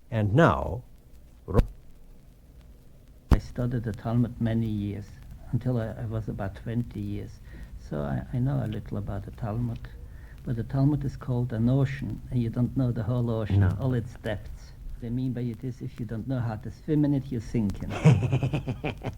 And now, I studied the Talmud many years, until I was about 20 years. So I know a little about the Talmud. But the Talmud is called an ocean, and you don't know the whole ocean, No. all its depths. What I mean by it is, if you don't know how to swim in it, you sink in it.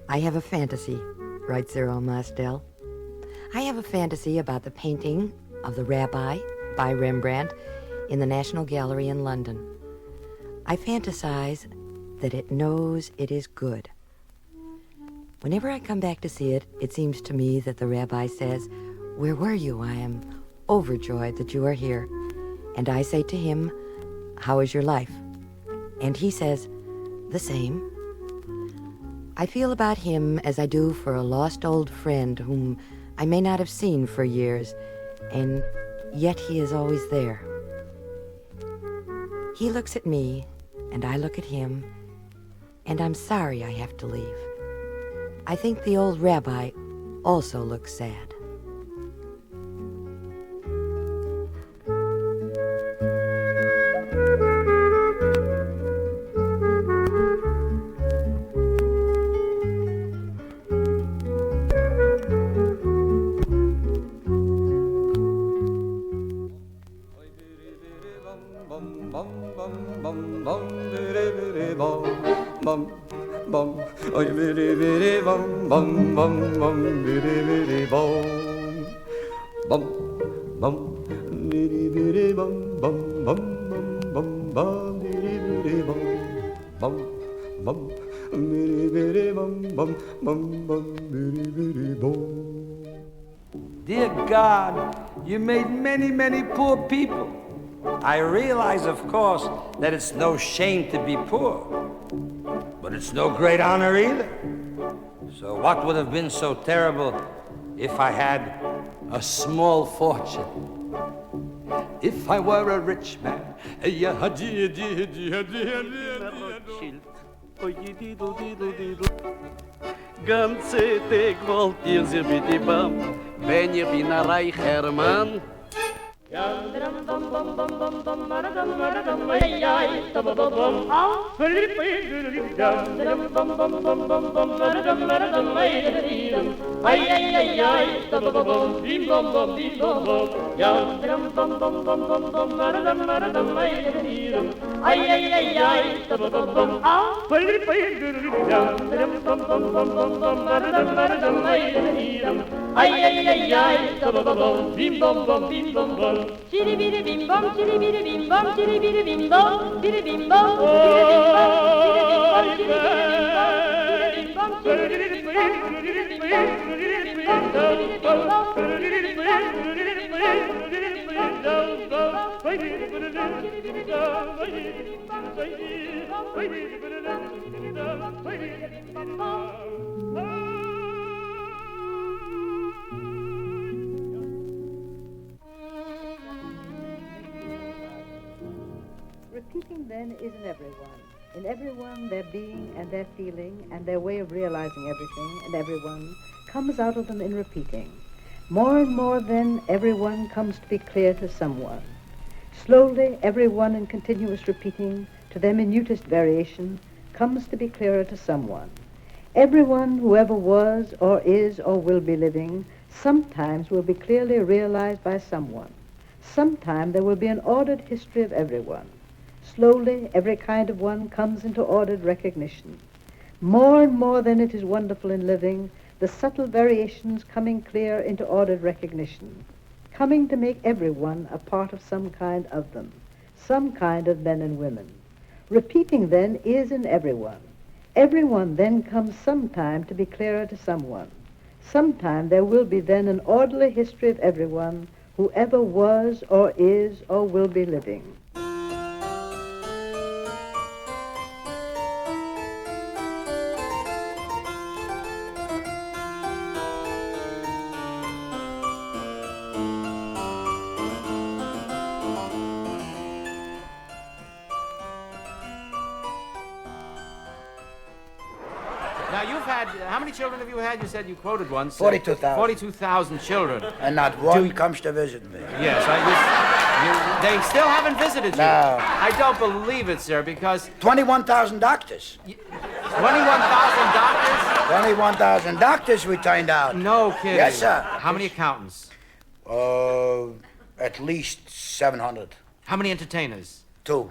I have a fantasy, writes Cyril Mastel. I have a fantasy about the painting of the Rabbi by Rembrandt in the National Gallery in London. I fantasize that it knows it is good. Whenever I come back to see it, it seems to me that the Rabbi says, "Where were you? I am overjoyed that you are here." And I say to him, "How is your life?" And he says, "The same." I feel about him as I do for a lost old friend whom I may not have seen for years, and yet he is always there. He looks at me, and I look at him, and I'm sorry I have to leave. I think the old rabbi also looks sad. Dear God, you made many, many poor people. I realize, of course, that it's no shame to be poor, but it's no great honor either. So what would have been so terrible if I had a small fortune? If I were a rich man, ganze Tag wollt ihr sie mit die Bam, wenn ihr bin ein reicher Mann. Chiri biri bim bom, chiri biri bim bom, chiri biri bim bom, chiri bim bom, chiri bim bom, chiri bim bom, chiri bim bom, Repeating, then, is in everyone their being and their feeling and their way of realizing everything and everyone comes out of them in repeating. More and more, then, everyone comes to be clear to someone. Slowly, everyone in continuous repeating, to their minutest variation, comes to be clearer to someone. Everyone who ever was or is or will be living sometimes will be clearly realized by someone. Sometime there will be an ordered history of everyone. Slowly, every kind of one comes into ordered recognition. More and more than it is wonderful in living, the subtle variations coming clear into ordered recognition, coming to make everyone a part of some kind of them, some kind of men and women. Repeating, then, is in everyone. Everyone then comes sometime to be clearer to someone. Sometime there will be then an orderly history of everyone who ever was or is or will be living. Now, you've had, how many children have you had? You said you quoted once. 42,000. 42,000 children. And not one comes to visit me. Yes, they still haven't visited you. No. I don't believe it, sir, because 21,000 doctors. 21,000 doctors? 21,000 doctors we turned out. No kidding. Yes, sir. How many accountants? At least 700. How many entertainers? 2.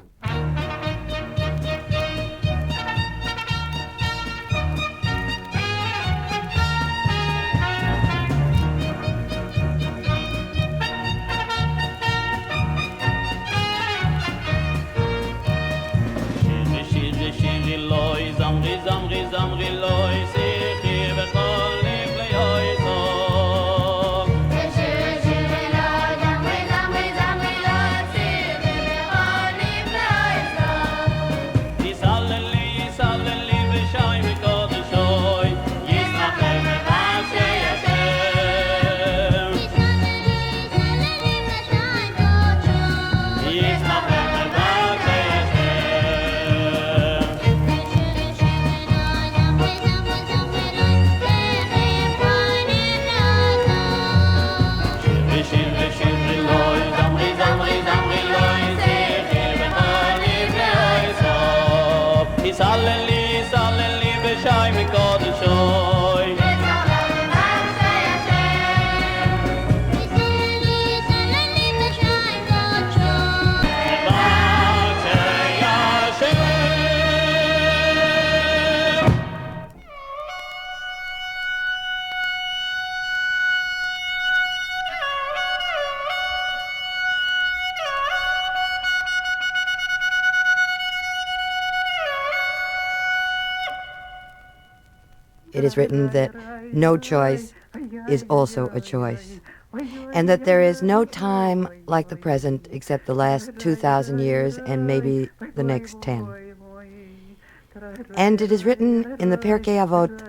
It is written that no choice is also a choice, and that there is no time like the present except the last 2,000 years and maybe the next 10. And it is written in the Pirkei Avot,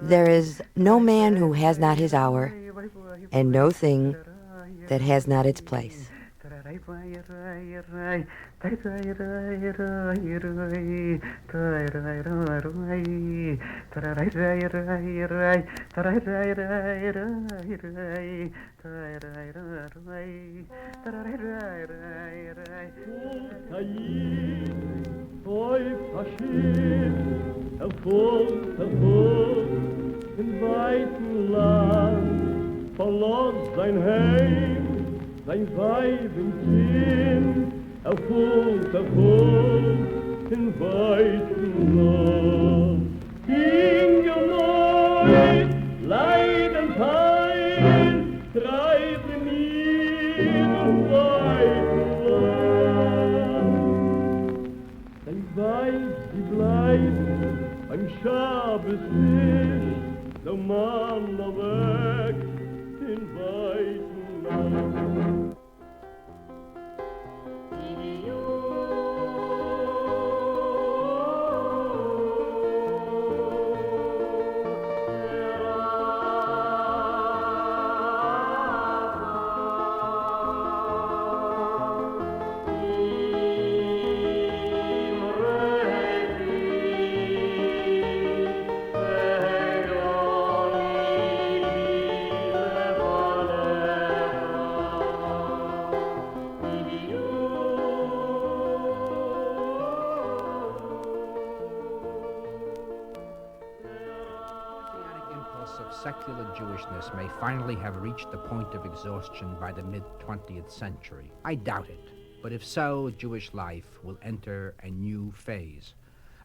there is no man who has not his hour, and no thing that has not its place. In weiten Land verlor sein Heim, sein Weib im Kind, erfüllt in weiten Land. Inge Moit, Leiden, Pein, treiben ihn im weiten Land. Sein Weib, sie bleibt beim Schabesfisch, der Mann weg in weiten Land. Secular Jewishness may finally have reached the point of exhaustion by the mid-20th century. I doubt it, but if so, Jewish life will enter a new phase.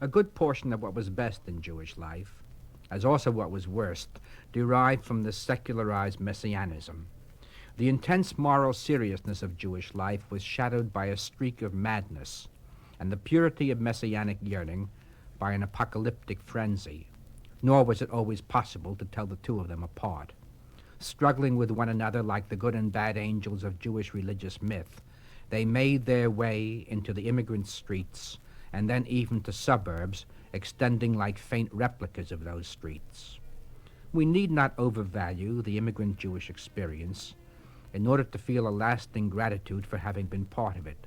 A good portion of what was best in Jewish life, as also what was worst, derived from the secularized messianism. The intense moral seriousness of Jewish life was shadowed by a streak of madness, and the purity of messianic yearning by an apocalyptic frenzy. nor was it always possible to tell the two of them apart. Struggling with one another like the good and bad angels of Jewish religious myth, they made their way into the immigrant streets and then even to suburbs extending like faint replicas of those streets. We need not overvalue the immigrant Jewish experience in order to feel a lasting gratitude for having been part of it.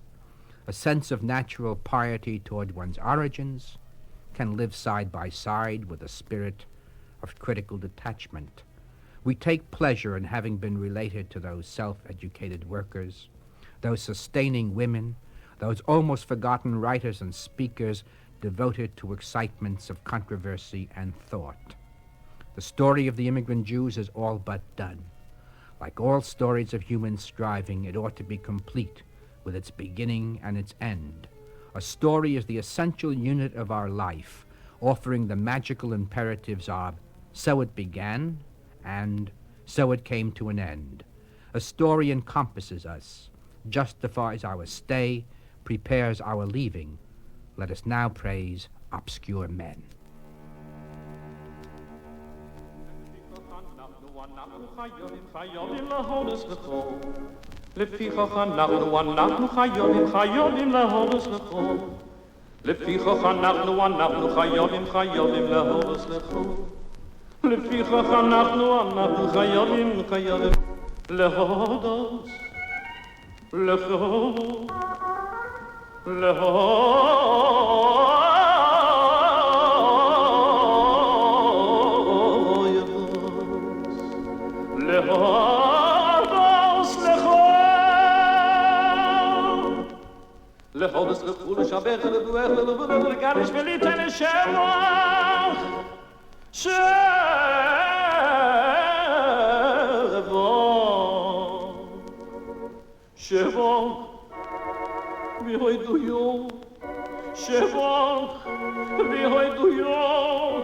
A sense of natural piety toward one's origins can live side by side with a spirit of critical detachment. We take pleasure in having been related to those self-educated workers, those sustaining women, those almost forgotten writers and speakers devoted to excitements of controversy and thought. The story of the immigrant Jews is all but done. Like all stories of human striving, it ought to be complete with its beginning and its end. A story is the essential unit of our life, offering the magical imperatives of so it began and so it came to an end. A story encompasses us, justifies our stay, prepares our leaving. Let us now praise obscure men. לפיכך אנחנו חייבים להורס לכו. לפיכך אנחנו חייבים להורס לכו. לפיכך אנחנו חייבים להורס לכו. להורס לכו לשבח ולדואך ולגרש וליתן לשבח שבח והוידויו שבח והוידויו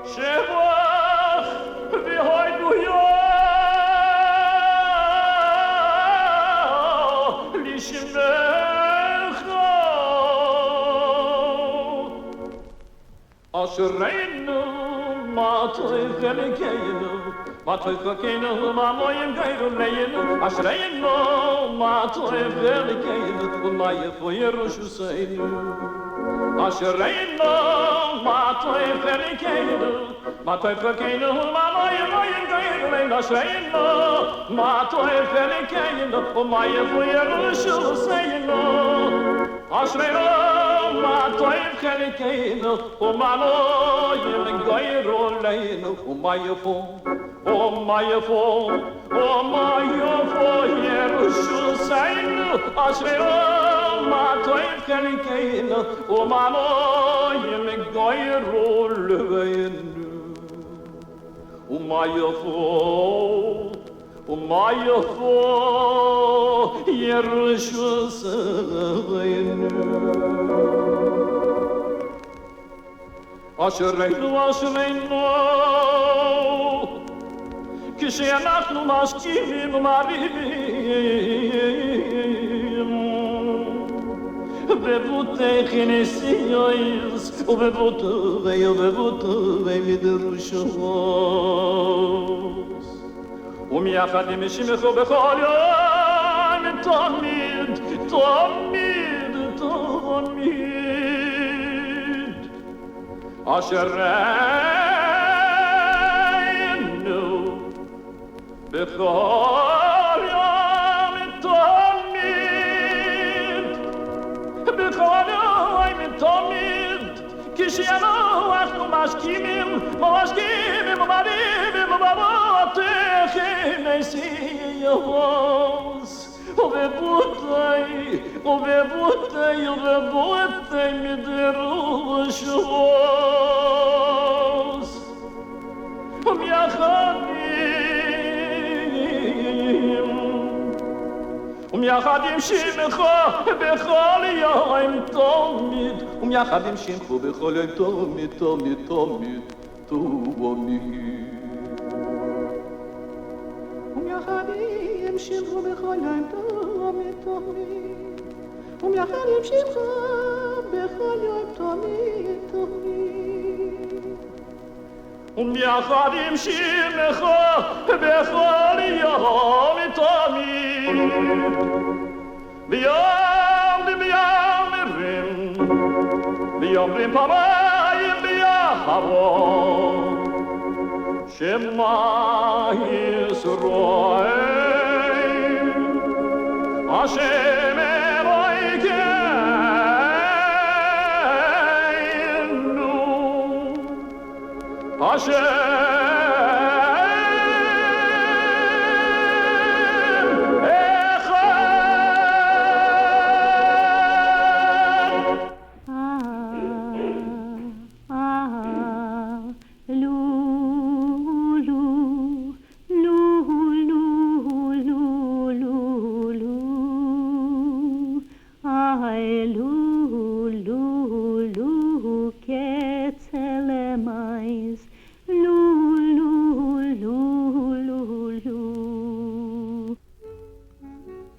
שבח והוידויו לשמך אשרינו מה טוב חלקנו מה טוב חלקנו מה מוים גיירו לינו אשרינו מה טוב חלקנו ומה יפו ירושנו אשרינו מה טוב חלקנו מה טוב חלקנו מה מוים גיירו לינו אשרינו מה טוב חלקנו ומה יפו ירושנו אשרינו מה טוב חלקנו ומה מוים גיירו לינו ומה יפו ומה יפו ירושנו אשרינו מה טוב חלקנו ומה מוים גיירו לינו ומה יפו ירושנו אשרינו כשאנחנו משכימים ומריבים בבוטי כנסיוס ובבוטי מדרשוס ומיחדים שמחו בכל יום תמיד אשרינו בכל יום תמיד כשאנחנו משכימים ומריבים ובבוטי כנסיוס ובבוטי מדרשוס ומייחדים שמחו בכל יום תמיד ומייחדים שמחו בכל יום תמיד ומייחדים שמחו בכל יום תמיד ומייחדים שמחו בכל יום תמיד ומיחד עם שמך בכל יום ותמיד ויאמרים פעמיים ביחבו שמע ישראל השם אלוהינו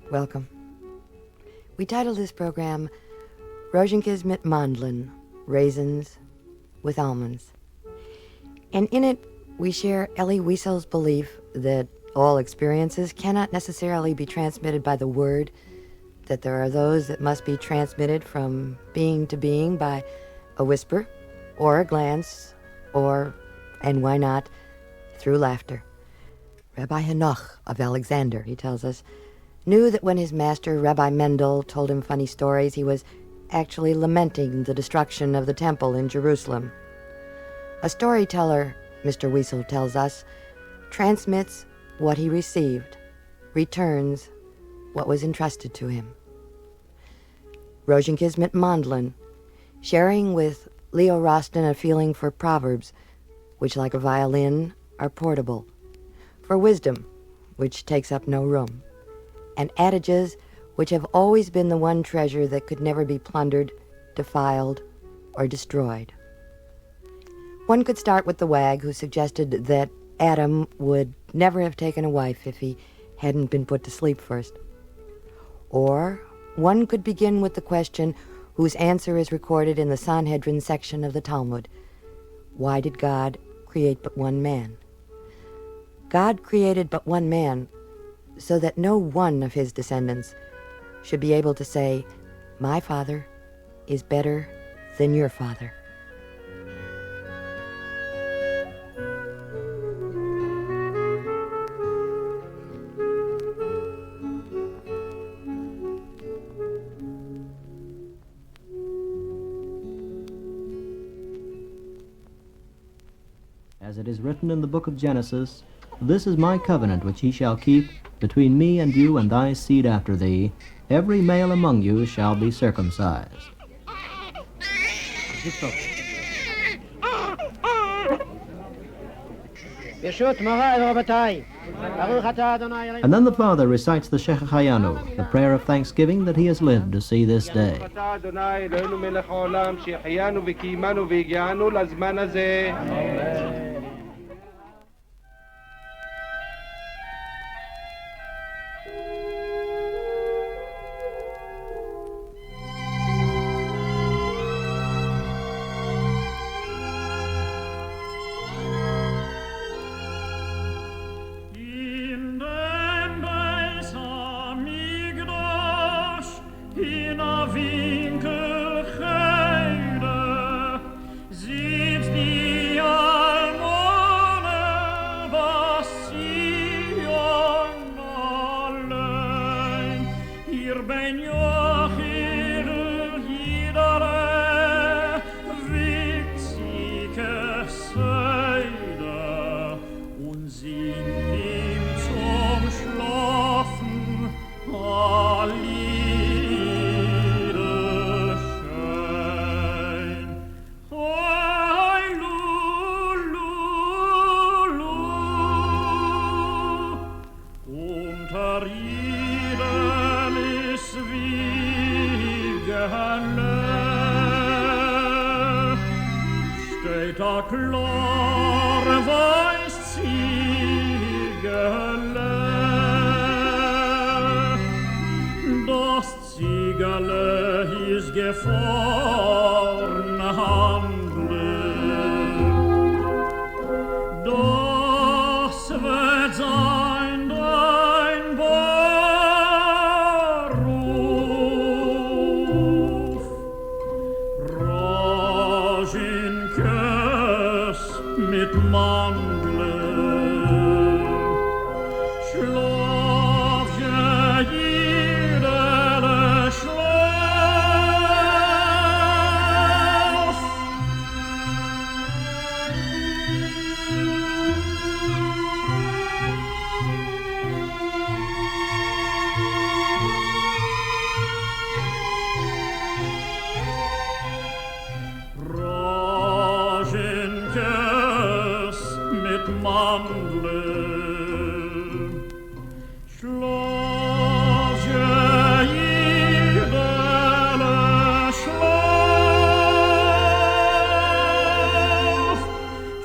Welcome. We titled this program Rozhinkes mit Mandlin, Raisins with Almonds. And in it, we share Elie Wiesel's belief that all experiences cannot necessarily be transmitted by the word, that there are those that must be transmitted from being to being by a whisper or a glance or, and why not, through laughter. Rabbi Hanoch of Alexander, he tells us, knew that when his master, Rabbi Mendel, told him funny stories, he was actually lamenting the destruction of the temple in Jerusalem. A storyteller, Mr. Wiesel tells us, transmits what he received, returns what was entrusted to him. Rozhinkes mit Mandlin, sharing with Leo Rostin a feeling for proverbs, which, like a violin, are portable, for wisdom, which takes up no room, and adages which have always been the one treasure that could never be plundered, defiled, or destroyed. One could start with the wag who suggested that Adam would never have taken a wife if he hadn't been put to sleep first. Or one could begin with the question whose answer is recorded in the Sanhedrin section of the Talmud. Why did God create but one man? God created but one man so that no one of his descendants should be able to say, my father is better than your father. As it is written in the book of Genesis, this is my covenant which he shall keep between me and you and thy seed after thee. Every male among you shall be circumcised. And then the father recites the Shech Hayanu, the prayer of thanksgiving that he has lived to see this day. Schlaf je iedere schlaf.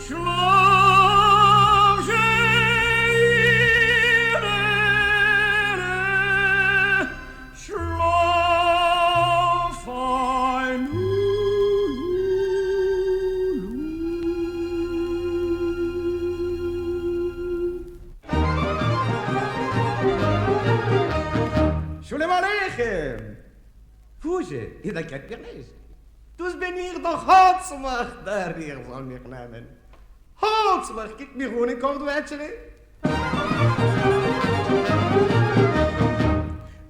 Schlaf je iedere schlaf. Ein Shalom Aleichem. Fusche, ihr da kennt ihr nicht. Dus bin ich doch Holzmach, der hier soll mich nehmen. Holzmach, gib mir Honig Kordwetschere.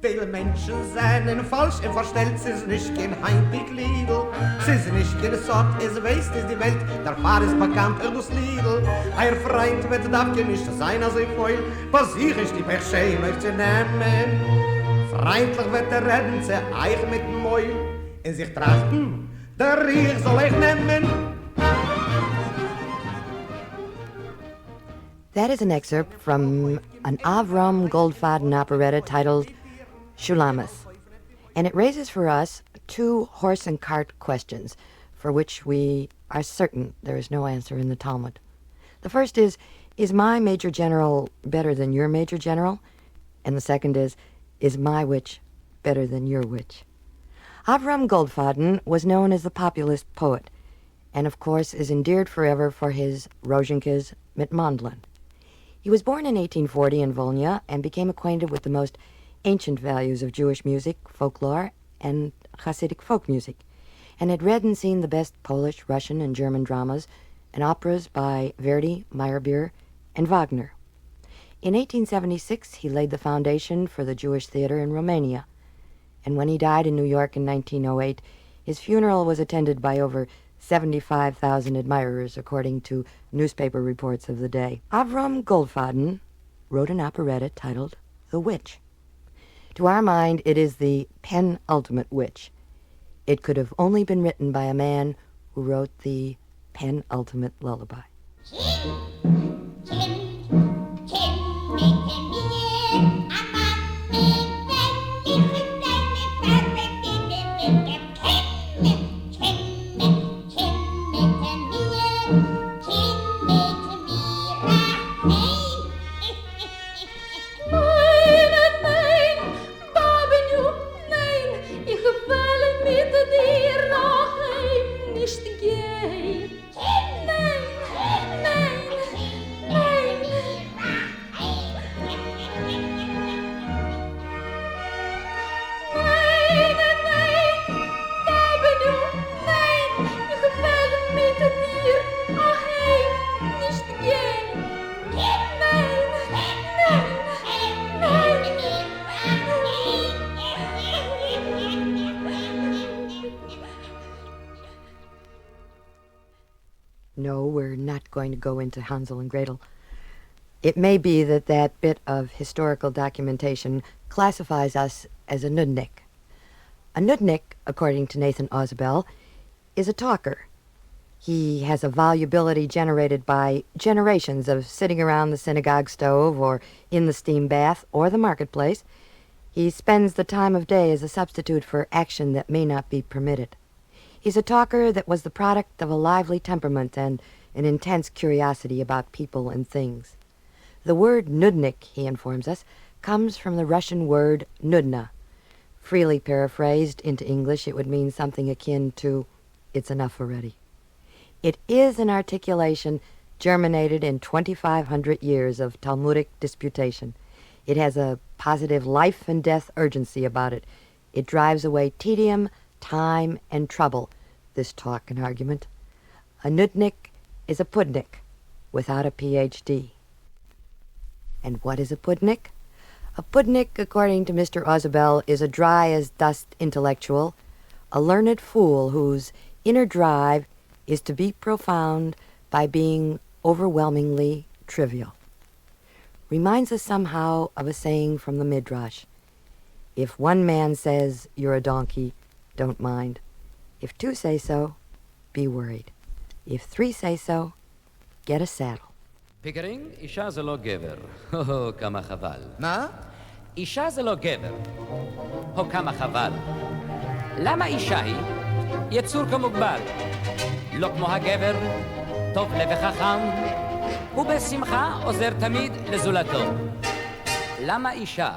Viele Menschen seien falsch und verstellt, sie ist nicht kein Heimweg Lidl. Sie ist nicht kein Sort, es weiß, ist die Welt, der Fahr ist bekannt, das Lidl. Ein Freund wird darf ja nicht sein, als ich feul, was ich die Perschei möchte nehmen. Freundlich wird reden, sie eich mit dem Meul, in sich trachten, der Riech soll ich nehmen. That is an excerpt from an Avram Goldfaden operetta titled Shulamis, and it raises for us two horse and cart questions for which we are certain there is no answer in the Talmud. The first is my Major General better than your Major General? And the second is my witch better than your witch? Avram Goldfaden was known as the populist poet, and of course is endeared forever for his Rozhinkes mit Mandlin. He was born in 1840 in Volnya and became acquainted with the most ancient values of Jewish music, folklore, and Hasidic folk music, and had read and seen the best Polish, Russian, and German dramas and operas by Verdi, Meyerbeer, and Wagner. In 1876, he laid the foundation for the Jewish theater in Romania, and when he died in New York in 1908, his funeral was attended by over 75,000 admirers, according to newspaper reports of the day. Avram Goldfaden wrote an operetta titled The Witch. To our mind, it is the penultimate witch. It could have only been written by a man who wrote the penultimate lullaby. No, we're not going to go into Hansel and Gretel. It may be that that bit of historical documentation classifies us as a nudnik. A nudnik, according to Nathan Osbel, is a talker. He has a volubility generated by generations of sitting around the synagogue stove or in the steam bath or the marketplace. He spends the time of day as a substitute for action that may not be permitted. He's a talker that was the product of a lively temperament and an intense curiosity about people and things. The word nudnik, he informs us, comes from the Russian word nudna. Freely paraphrased into English, it would mean something akin to, "It's enough already." It is an articulation germinated in 2,500 years of Talmudic disputation. It has a positive life and death urgency about it. It drives away tedium, time, and trouble, this talk and argument. A nudnik is a pudnik without a Ph.D. And what is a pudnik? A pudnik, according to Mr. Osbel, is a dry-as-dust intellectual, a learned fool whose inner drive is to be profound by being overwhelmingly trivial. Reminds us somehow of a saying from the Midrash. If one man says you're a donkey, don't mind. If two say so, be worried. If three say so, get a saddle. פיקרינג, אישה זה לא גבר. הו, כמה חבל. מה? אישה זה לא גבר. הו, כמה חבל. למה אישה היא? יצור כמוגבל. לא כמו הגבר, טוב לב וחכם, ובשמחה עוזר תמיד לזולתו. למה אישה?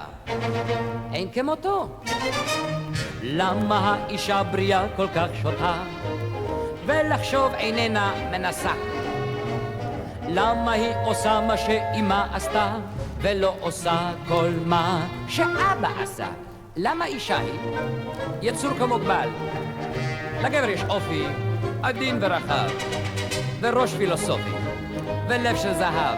אין כמותו. למה האישה בריאה כל כך שוטה, ולחשוב איננה מנסה? למה היא עושה מה שאמא עשתה, ולא עושה כל מה שאבא עשה? למה אישה היא? יצור כמוגבל. לגבר יש אופי עדין ורחב, וראש פילוסופי, ולב של זהב.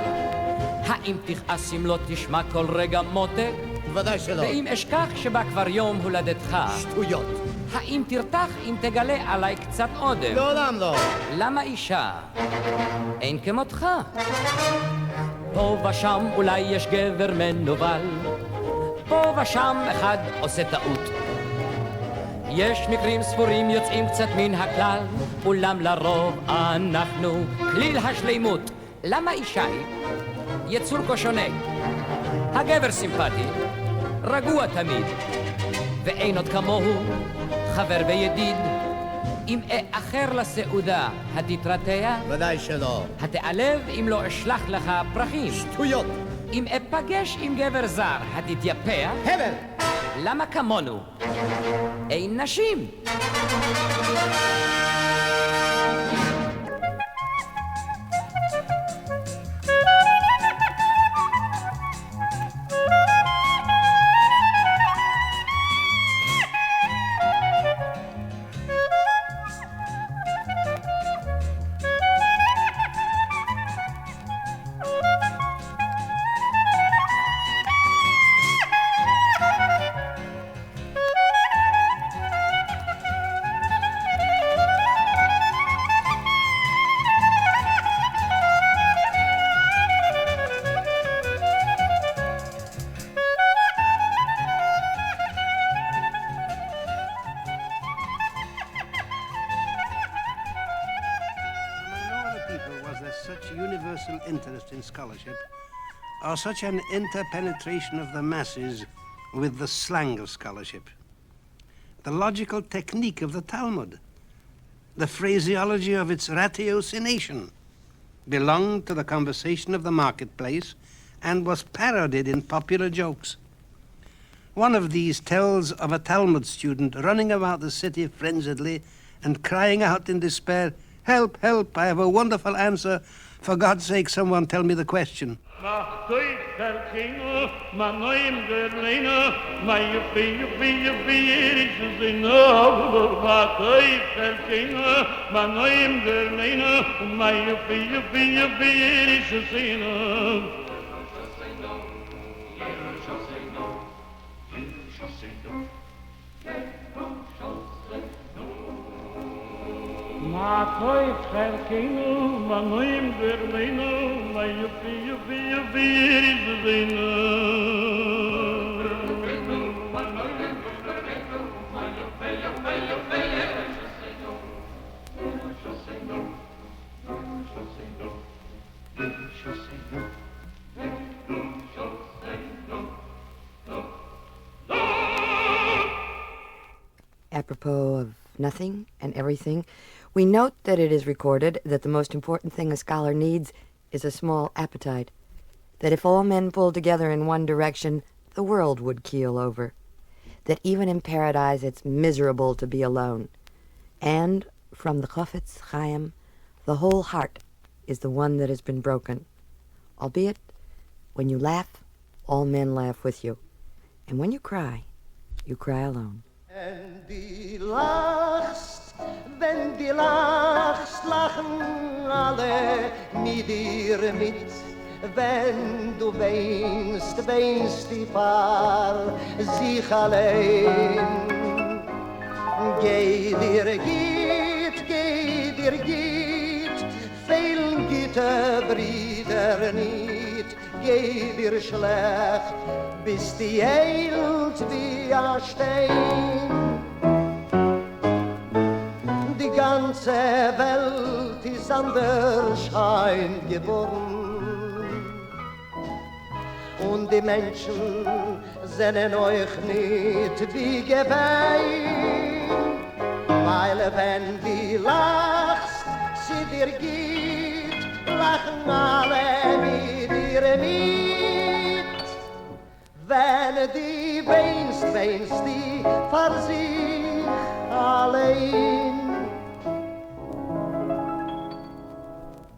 האם תכעס אם לא תשמע כל רגע מותק? ודאי שלא. ואם אשכח שבא כבר יום הולדתך? שטויות. האם תרתח אם תגלה עליי קצת עודף? לעולם לא. למה אישה? אין כמותך. פה ושם אולי יש גבר מנוול, פה ושם אחד עושה טעות. יש מקרים ספורים יוצאים קצת מן הכלל, אולם לרוב אנחנו כליל השלימות. למה אישה היא? יצור כה שונה. הגבר סימפטי, רגוע תמיד, ואין עוד כמוהו, חבר וידיד. אם אאחר לסעודה, התתרתע? ודאי שלא. התעלב אם לא אשלח לך פרחים? שטויות. אם אפגש עם גבר זר, התתייפח? הבל. למה כמונו? אין נשים. In scholarship, or such an interpenetration of the masses with the slang of scholarship, the logical technique of the Talmud, the phraseology of its ratiocination, belonged to the conversation of the marketplace and was parodied in popular jokes. One of these tells of a Talmud student running about the city frenziedly and crying out in despair, "Help, help, I have a wonderful answer. For God's sake, someone tell me the question." Ma toy khalkinu manoim derleinu ma yufi yufi yufi rizinu Apropos of nothing and everything, we note that it is recorded that the most important thing a scholar needs is a small appetite, that if all men pulled together in one direction, the world would keel over, that even in paradise it's miserable to be alone. And from the Chafetz Chaim, the whole heart is the one that has been broken. Albeit, when you laugh, all men laugh with you. And when you cry alone. Wenn die lachst, lachen alle mit dir mit. Wenn du weinst, weinst die Paar sich allein. Geh dir geht, fehlen Gitte Brüder nicht. Geh dir schlecht, bis die heilt wie ein Stein. Die ganze Welt ist an der Schein geboren. und die Menschen sehnen euch nicht wie Geweih, weil wenn du lachst, sie dir gibt, lachen alle mit dir mit. Wenn du weinst, weinst du für sich allein.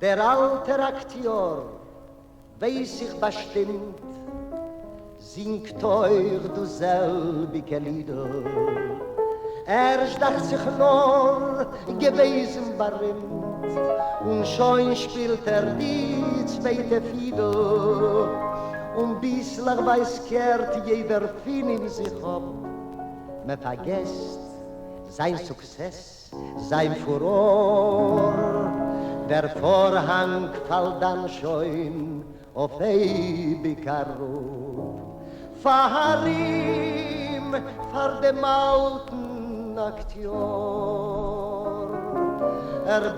Der alte Akteur weiß ich bestimmt, singt euch du selbige Lieder. Dacht sich nur gewesen berühmt und schon spielt die zweite Fiedel. Und bislang weiß kehrt jeder Fin in sich ab. Man vergesst sein Success, sein Furor. Der Vorhang fällt dann schon auf ewiger Ruhe. Faharim, vor dem alten Akteur.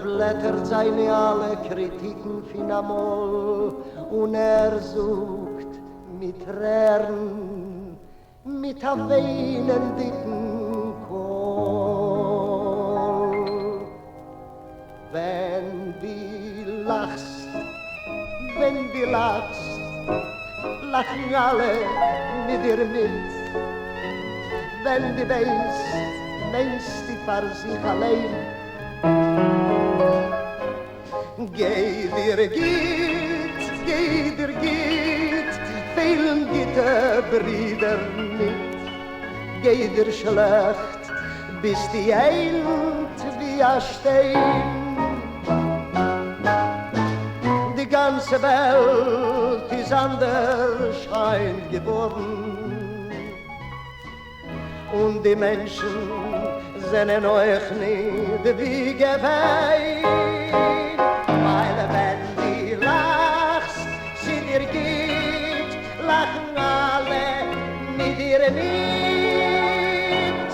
Blättert seine alle Kritiken fin amol und sucht mit Tränen, mit a weinendicken Kohl. Wenn du lachst, lachen alle mit dir mit. Wenn du meinst du für sich allein. Geh dir geht, fehlen Gitter Brüder nicht. Geh dir schlecht, bist die eint wie a Stein. Die ganze Welt ist anders scheint geworden. Und die Menschen sehnen euch nicht wie Geweih. Weil wenn du lachst, sie dir geht, lachen alle mit dir mit.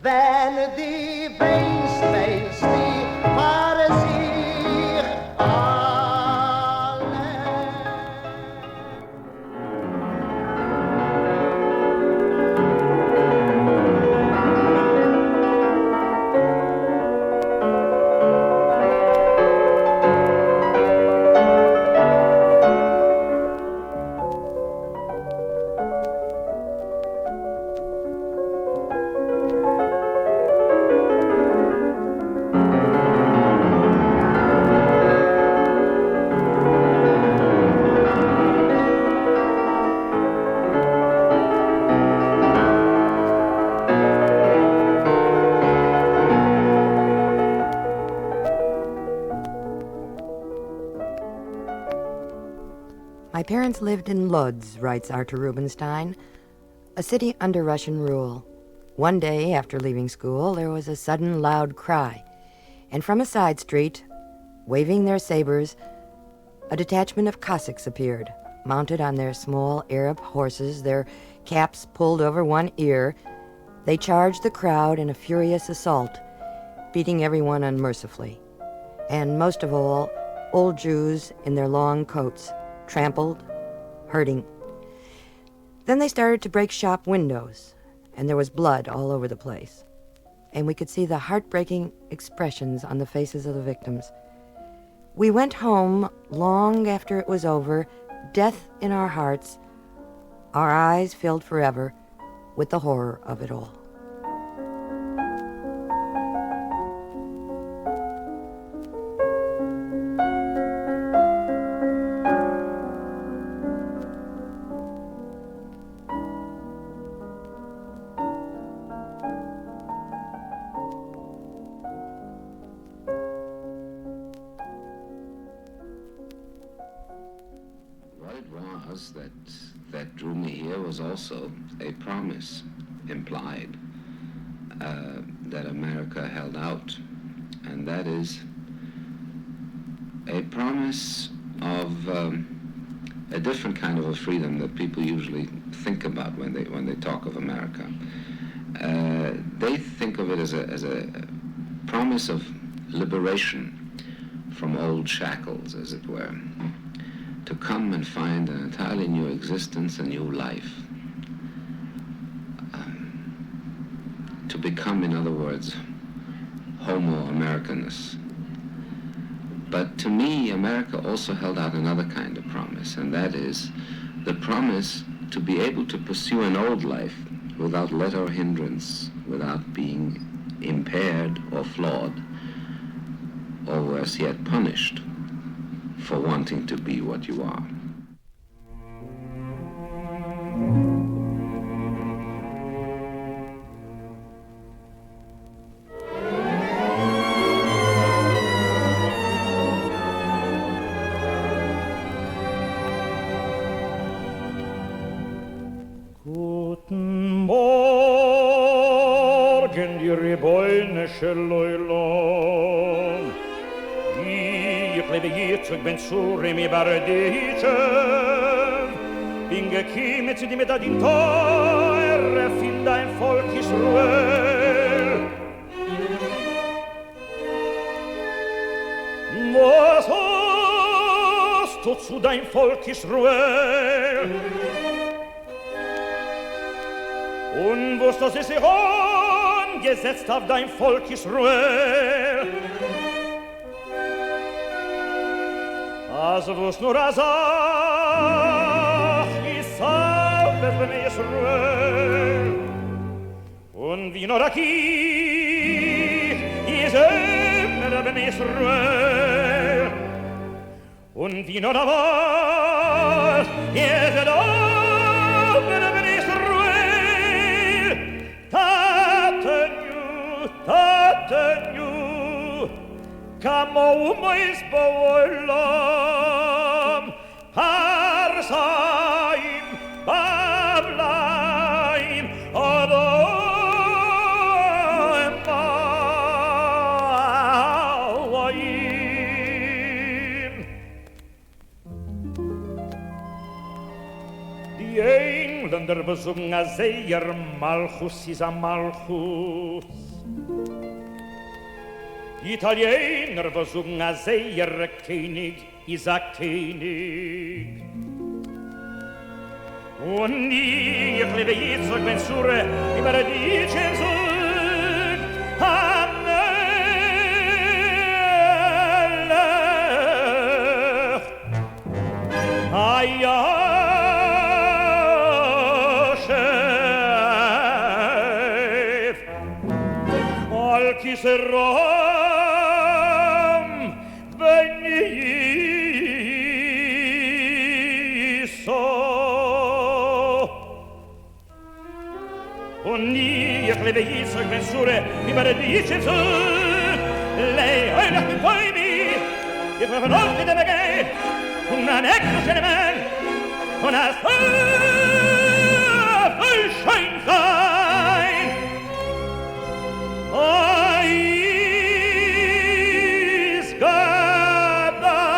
Wenn du weinst, weinst du für sich alle. My parents lived in Lodz, writes Artur Rubinstein, a city under Russian rule. One day after leaving school, there was a sudden loud cry, and from a side street, waving their sabers, a detachment of Cossacks appeared, mounted on their small Arab horses, their caps pulled over one ear. They charged the crowd in a furious assault, beating everyone unmercifully, and most of all, old Jews in their long coats, trampled, hurting. Then they started to break shop windows, and there was blood all over the place. And we could see the heartbreaking expressions on the faces of the victims. We went home long after it was over, death in our hearts, our eyes filled forever with the horror of it all. That drew me here was also a promise implied that America held out, and that is a promise of a different kind of a freedom that people usually think about when they talk of America. They think of it as a promise of liberation from old shackles, as it were. to come and find an entirely new existence, a new life. To become, in other words, Homo Americanus. But to me, America also held out another kind of promise, and that is the promise to be able to pursue an old life without let or hindrance, without being impaired or flawed, or worse yet, punished for wanting to be what you are. Ich bin zu Remi Barditschew, bin gekommen zu dir mit dein Teuer, find dein Volk Israel. Was hast du zu dein Volk Israel? Und was das ist gesetzt auf dein Volk Israel? Also wo's nur a Sach is auf Ben Israel und wie nur a Kich is Ben Israel und wie nur a Wald is Ben Israel Taten you Kamo mois boilam Parsaim Bablaim Adoim Mawaim Die Engländer besungen a Seier Malchus is a Malchus Die Italiener versuchen a Seier König is a König. Und ich lebe jetzt zurück, wenn Sure über die Chensug Hamnelech. Ayashef Al-Kisera Ich lebe jetzt zurück, wenn Sure über die Chensug Lei euch mit Bäumi Ich will von euch mit dem Begeh Und an Eckchen Mann Und als Schein sein Eis Gadol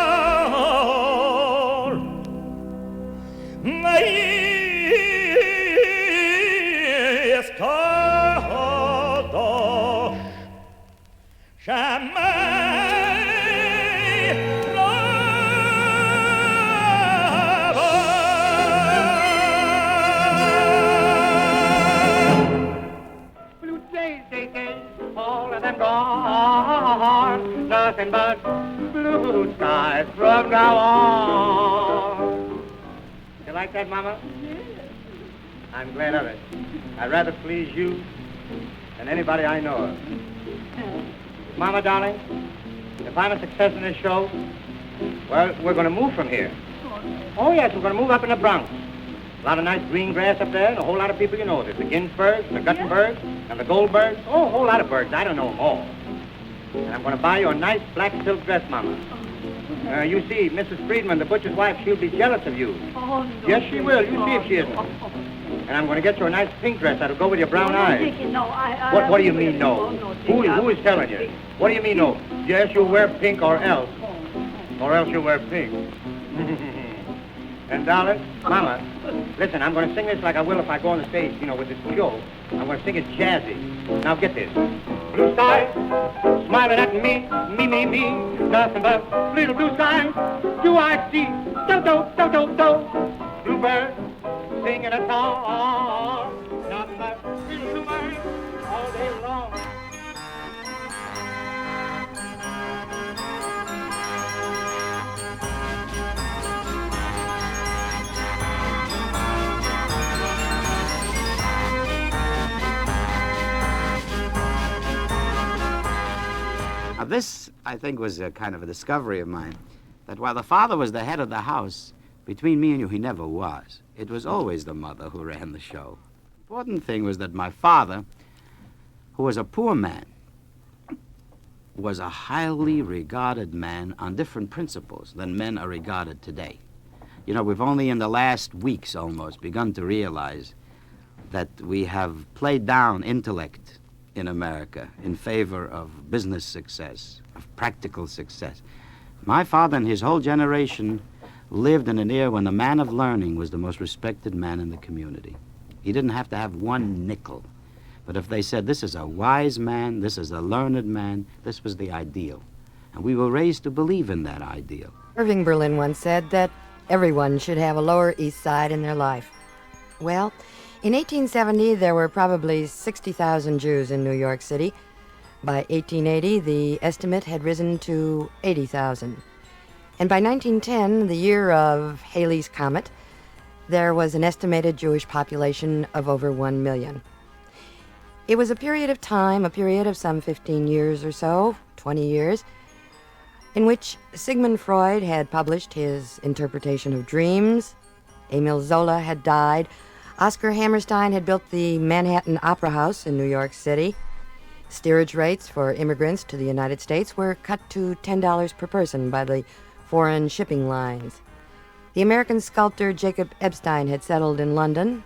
Eis Kadosh Shammai Rabba Blue days, all of them gone Nothing but blue skies from now on You like that, Mama? I'm glad of it. I'd rather please you than anybody I know of. Mama, darling, if I'm a success in this show, well, we're going to move from here. Oh, yes, we're going to move up in the Bronx. A lot of nice green grass up there and a whole lot of people you know. There's the Ginsbergs, the Guttenbergs, and the Goldbergs. Oh, a whole lot of birds. I don't know them all. And I'm going to buy you a nice black silk dress, Mama. You see, Mrs. Friedman, the butcher's wife, she'll be jealous of you. Oh, no. Yes, she will. You see if she isn't. And I'm going to get you a nice pink dress that'll go with your brown eyes. No, What do you mean, no? Who is telling you? What do you mean, no? Yes, you'll wear pink or else. Or else you'll wear pink. And, darling, Mama, listen, I'm going to sing this like I will if I go on the stage, you know, with this show. I'm going to sing it jazzy. Now, get this. Blue skies, smiling at me, me, nothing but little blue skies do I see. do, do, do, do, do. Bluebird singing a song. Nothing but little bluebird all day long. Now this, I think, was a kind of a discovery of mine, that while the father was the head of the house, between me and you, he never was. It was always the mother who ran the show. The important thing was that my father, who was a poor man, was a highly regarded man on different principles than men are regarded today. You know, we've only in the last weeks almost begun to realize that we have played down intellect in America in favor of business success, of practical success. My father and his whole generation lived in an era when the man of learning was the most respected man in the community. He didn't have to have one nickel. But if they said, this is a wise man, this is a learned man, this was the ideal. And we were raised to believe in that ideal. Irving Berlin once said that everyone should have a Lower East Side in their life. Well, in 1870, there were probably 60,000 Jews in New York City. By 1880, the estimate had risen to 80,000. And by 1910, the year of Halley's Comet, there was an estimated Jewish population of over 1 million. It was a period of time, a period of some 15 years or so, 20 years, in which Sigmund Freud had published his interpretation of dreams, Emile Zola had died, Oscar Hammerstein had built the Manhattan Opera House in New York City. Steerage rates for immigrants to the United States were cut to $10 per person by the foreign shipping lines. The American sculptor Jacob Epstein had settled in London.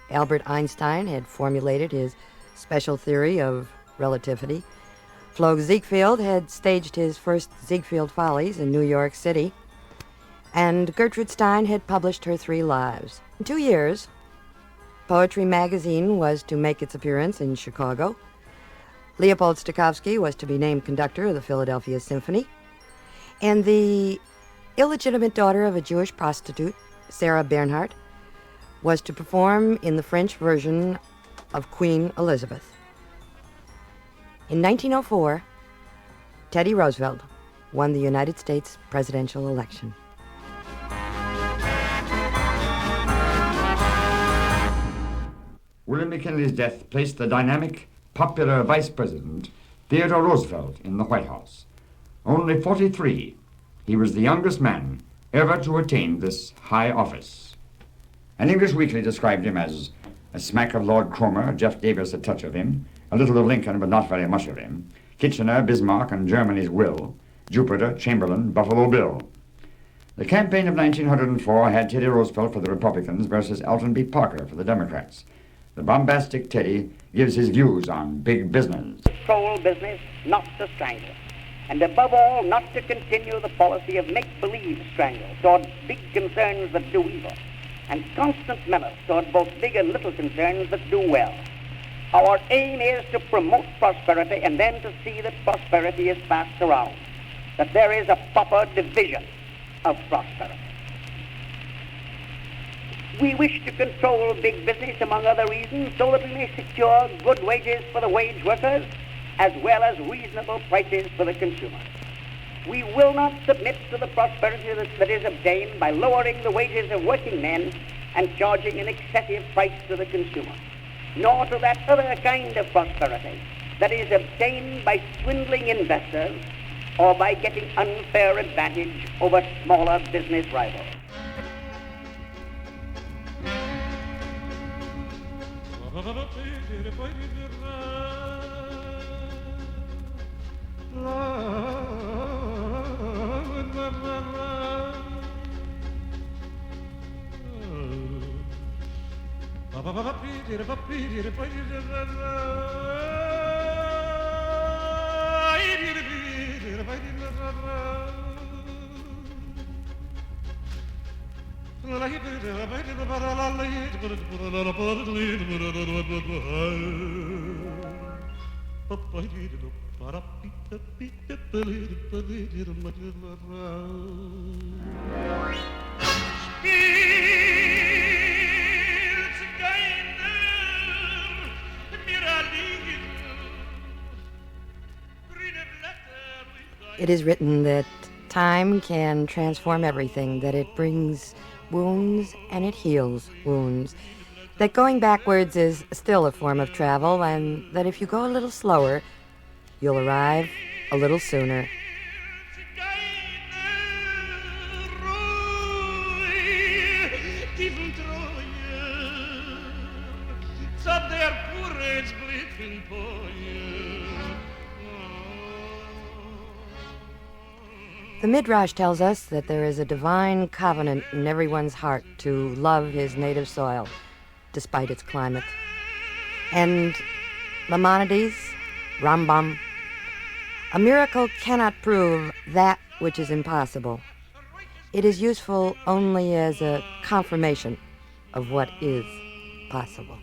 Albert Einstein had formulated his special theory of relativity. Flo Ziegfeld had staged his first Ziegfeld Follies in New York City. And Gertrude Stein had published her 3 lives. In 2 years, Poetry magazine was to make its appearance in Chicago. Leopold Stokowski was to be named conductor of the Philadelphia Symphony. And the illegitimate daughter of a Jewish prostitute, Sarah Bernhardt, was to perform in the French version of Queen Elizabeth. In 1904, Teddy Roosevelt won the United States presidential election. William McKinley's death placed the dynamic, popular Vice President, Theodore Roosevelt, in the White House. Only 43, he was the youngest man ever to attain this high office. An English weekly described him as a smack of Lord Cromer, Jeff Davis a touch of him, a little of Lincoln but not very much of him, Kitchener, Bismarck, and Germany's Will, Jupiter, Chamberlain, Buffalo Bill. The campaign of 1904 had Teddy Roosevelt for the Republicans versus Alton B. Parker for the Democrats. The bombastic Teddy gives his views on big business. Control business, not to strangle. And above all, not to continue the policy of make-believe strangle toward big concerns that do evil, and constant menace toward both big and little concerns that do well. Our aim is to promote prosperity and then to see that prosperity is passed around, that there is a proper division of prosperity. We wish to control big business, among other reasons, so that we may secure good wages for the wage workers, as well as reasonable prices for the consumer. We will not submit to the prosperity that is obtained by lowering the wages of working men and charging an excessive price to the consumer, nor to that other kind of prosperity that is obtained by swindling investors or by getting unfair advantage over smaller business rivals. It is written that time can transform everything, that it brings wounds and it heals wounds, that going backwards is still a form of travel, and that if you go a little slower, you'll arrive a little sooner. The Midrash tells us that there is a divine covenant in everyone's heart to love his native soil, despite its climate. And Maimonides, Rambam, a miracle cannot prove that which is impossible. It is useful only as a confirmation of what is possible.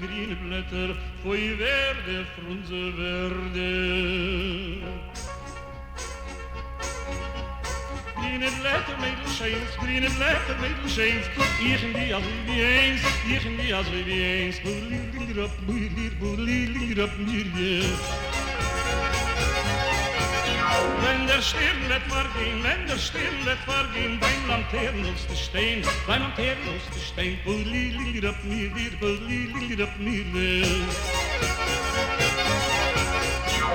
Grüne Blätter, foi verde, frunze verde. Grüne Blätter, Mädelscheins, grüne Blätter, Mädelscheins, ich in die Asriviens, ich in die Asriviens, bulir, Wenn der Stirn lädt vergehen, wenn der Stirn lädt vergehen, beim Lanternlos zu stehen, beim Lanternlos zu stehen, bulir ab mir, bulir ab mir.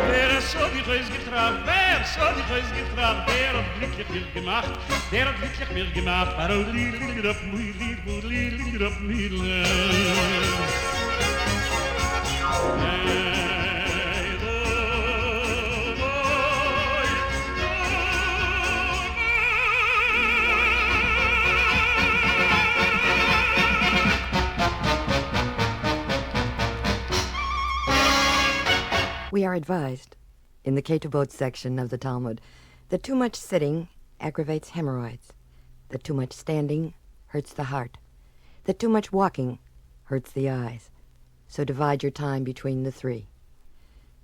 Wer so die Reis getragen, wer so die Reis getragen, der hat glücklich mir gemacht, der hat glücklich mir gemacht, bulir ab mir. We are advised, in the Ketubot section of the Talmud, that too much sitting aggravates hemorrhoids, that too much standing hurts the heart, that too much walking hurts the eyes. So divide your time between the three.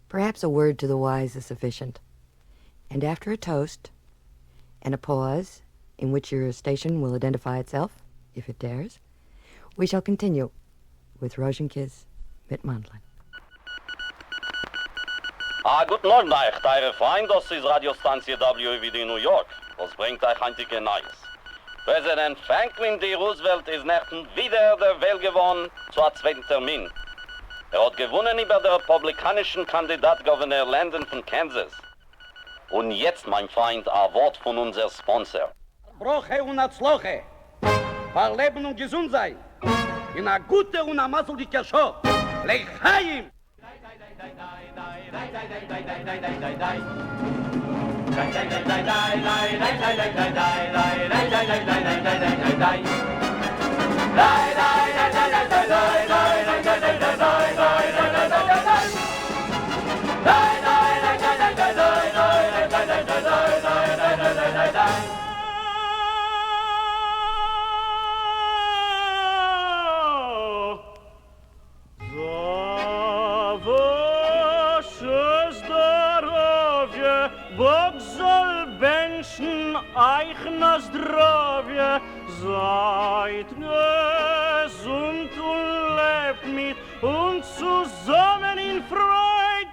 Perhaps a word to the wise is sufficient. And after a toast and a pause in which your station will identify itself, if it dares, we shall continue with Rozhinkes mit Mandlin. Guten Morgen euch, teure Freunde, das ist Radiostanzie WVD New York. Was bringt euch heutige Neues? Präsident Franklin D. Roosevelt ist nächten wieder der Wahl gewonnen zu einem zweiten Termin. Hat gewonnen über den republikanischen Kandidat Gouverneur Landon von Kansas. Und jetzt, mein Freund, ein Wort von unserem Sponsor. Broche und Atzloche, für Leben und gesund sein, in einer guten und einer maßlichen Show. Lechaim! Bog soll Menschen euch na zdrowie, seid gesund und lebt mit uns zusammen in Freud.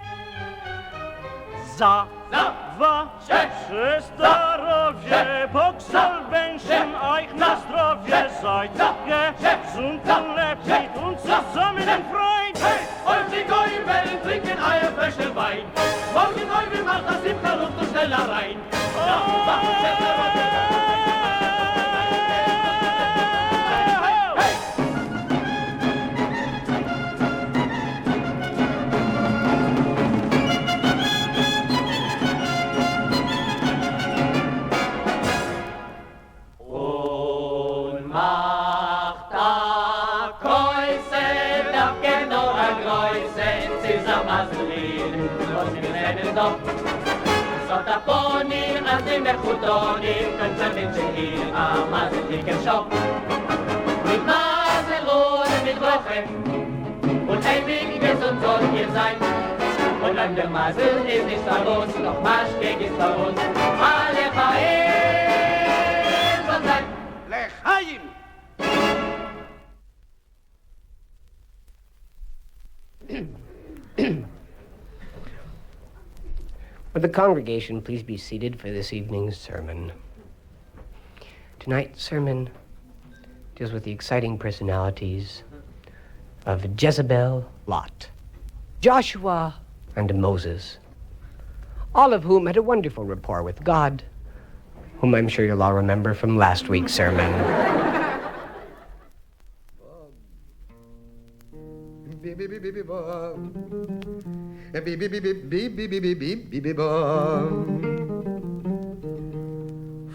Za, wa, zdrowie, Bog soll Menschen euch na zdrowie, seid gesund und lebt mit uns zusammen in Freud. Hey, und die Goyim werden trinken euer Fläschchen Wein. Morgen neu macht das Simcha Luft und schneller rein. Und macht a Kreuze, darf genau a Kreuze, zusammen Leben, was wir werden doch. Sotaponi, as dem Mechutoni, können Menschen hier am Maseltiker Shop. Mit Maselrohr, mit Woche, und ewig gesund sollt ihr sein. und der Masel ist nicht so los, noch Maschke ist so los. Alle Chaim soll sein. L'chaim! Would the congregation please be seated for this evening's sermon? Tonight's sermon deals with the exciting personalities of Jezebel, Lot, Joshua, and Moses, all of whom had a wonderful rapport with God, whom I'm sure you'll all remember from last week's sermon.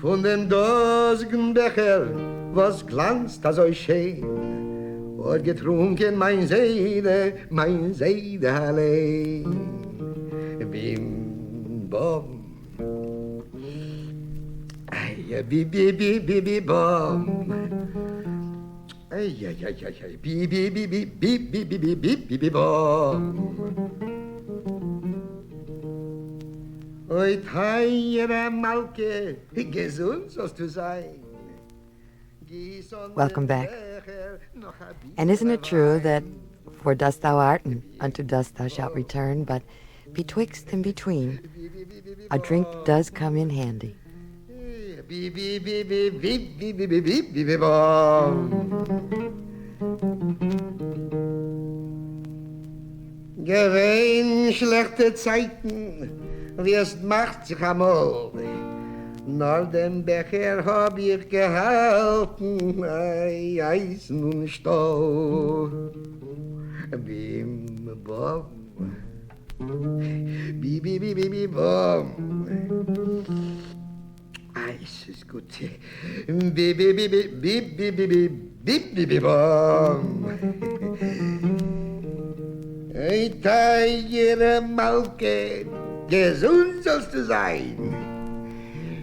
Von dem dosigen Becher, was glanzt das euch schön, und getrunken mein Seide allein. Bim, bom. Ay, bi, bi, bi, bi, bi, bom. Ay, ay, ay, ay, ay, bi, bi, bi, bi, bi, bi, bi, bi, bi, bi, bi, bom. Oy, Tayere Malke, gesund sollst du sein. Welcome back. And isn't it true that for dust thou art, and unto dust thou shalt return, but betwixt and between, a drink does come in handy. Gewein schlechte Zeiten, wie es macht sich einmal. Nur den Becher hab ich gehalten, ei, Eisen und Stahl. Bim, bom. Bi, bi, bi, bi, bi, bom. Eis ist gut. Bi, bi, bi, bi, bi, bi, bi, bi, bi, bi, bi, bom. Ei, Teiere Malke, gesund sollst du sein.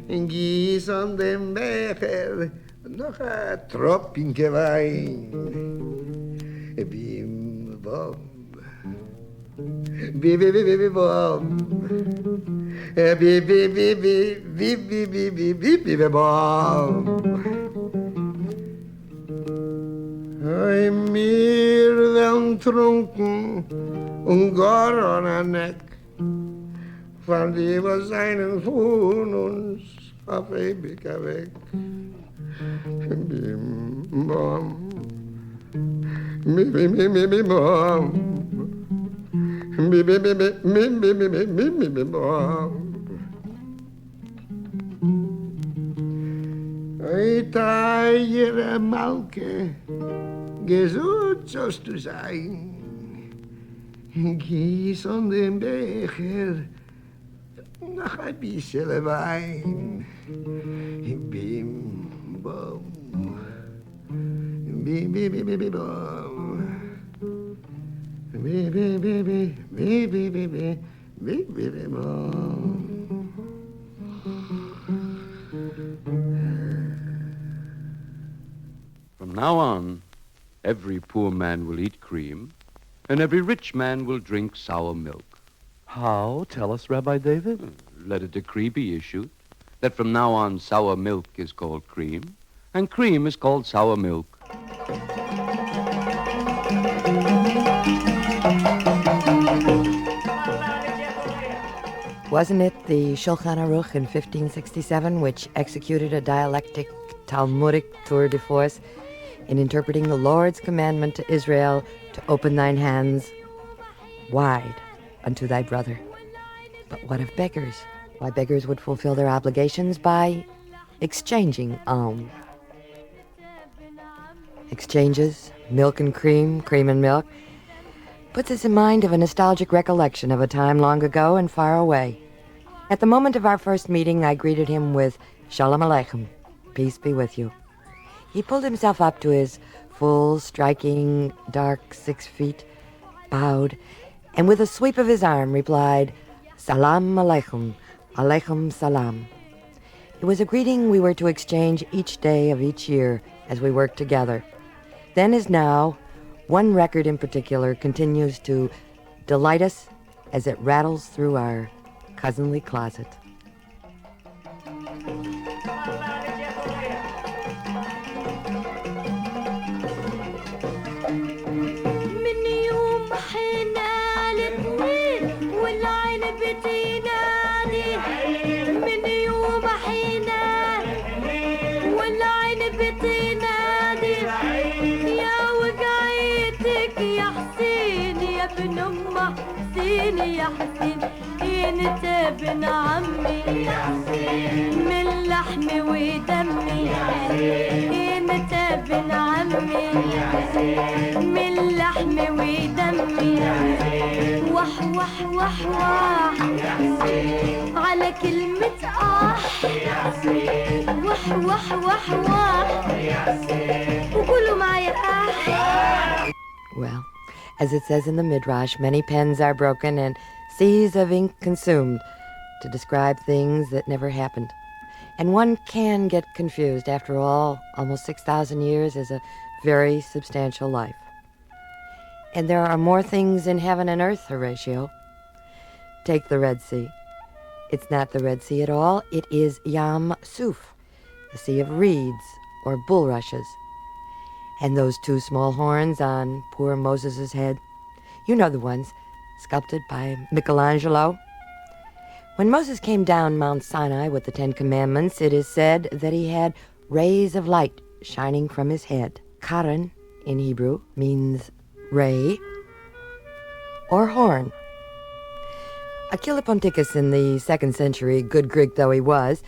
Gieß an dem Becher noch ein Tropfen Wein. Bim, bom. Bi, bi, bi, bi, bi, bom. Bi, bi, bi, bi, bi, bi, bi, bi, bi, bi, bi, bom. Oi, mir werden trunken und gar an der Neck. Von die was einen von uns auf ewig weg. Bim, bom. Mi, mi, mi, mi, mi, bom. Mi, mi, mi, mi, mi, mi, mi, mi, mi, mi, mi, bom. Oi, Teiere Malke, gesund sollst du sein. Gieß an den Becher noch ein bisschen Wein. Bim, bom. Bim, bim, bim, bim, bom. Bim, bim, bim, bim, bim, bim, bim, bim, bim, bom. From now on, every poor man will eat cream, and every rich man will drink sour milk. How? Tell us, Rabbi David. Let a decree be issued that from now on sour milk is called cream, and cream is called sour milk. Wasn't it the Shulchan Aruch in 1567 which executed a dialectic Talmudic tour de force in interpreting the Lord's commandment to Israel to open thine hands wide unto thy brother? But what of beggars? Why, beggars would fulfill their obligations by exchanging alms. Exchanges, milk and cream, cream and milk, puts us in mind of a nostalgic recollection of a time long ago and far away. At the moment of our first meeting, I greeted him with Shalom Aleichem, peace be with you. He pulled himself up to his full, striking, dark 6 feet, bowed, and with a sweep of his arm replied, Salam Aleichem, Aleichem Salam. It was a greeting we were to exchange each day of each year as we worked together. Then as now, one record in particular continues to delight us as it rattles through our cousinly closet. يا حسين انت ابن عمي من لحمي ودمي انت ابن عمي من لحمي ودمي وح وح وح وح على كلمة وح وح وح وح وقولوا معايا Well, as it says in the Midrash, many pens are broken and seas of ink consumed to describe things that never happened. And one can get confused. After all, almost 6,000 years is a very substantial life. And there are more things in heaven and earth, Horatio. Take the Red Sea. It's not the Red Sea at all. It is Yam Suf, the Sea of Reeds or bulrushes. And those two small horns on poor Moses' head, you know the ones, sculpted by Michelangelo. When Moses came down Mount Sinai with the Ten Commandments, it is said that he had rays of light shining from his head. Karen, in Hebrew, means ray or horn. Aquila Ponticus in the 2nd century, good Greek though he was,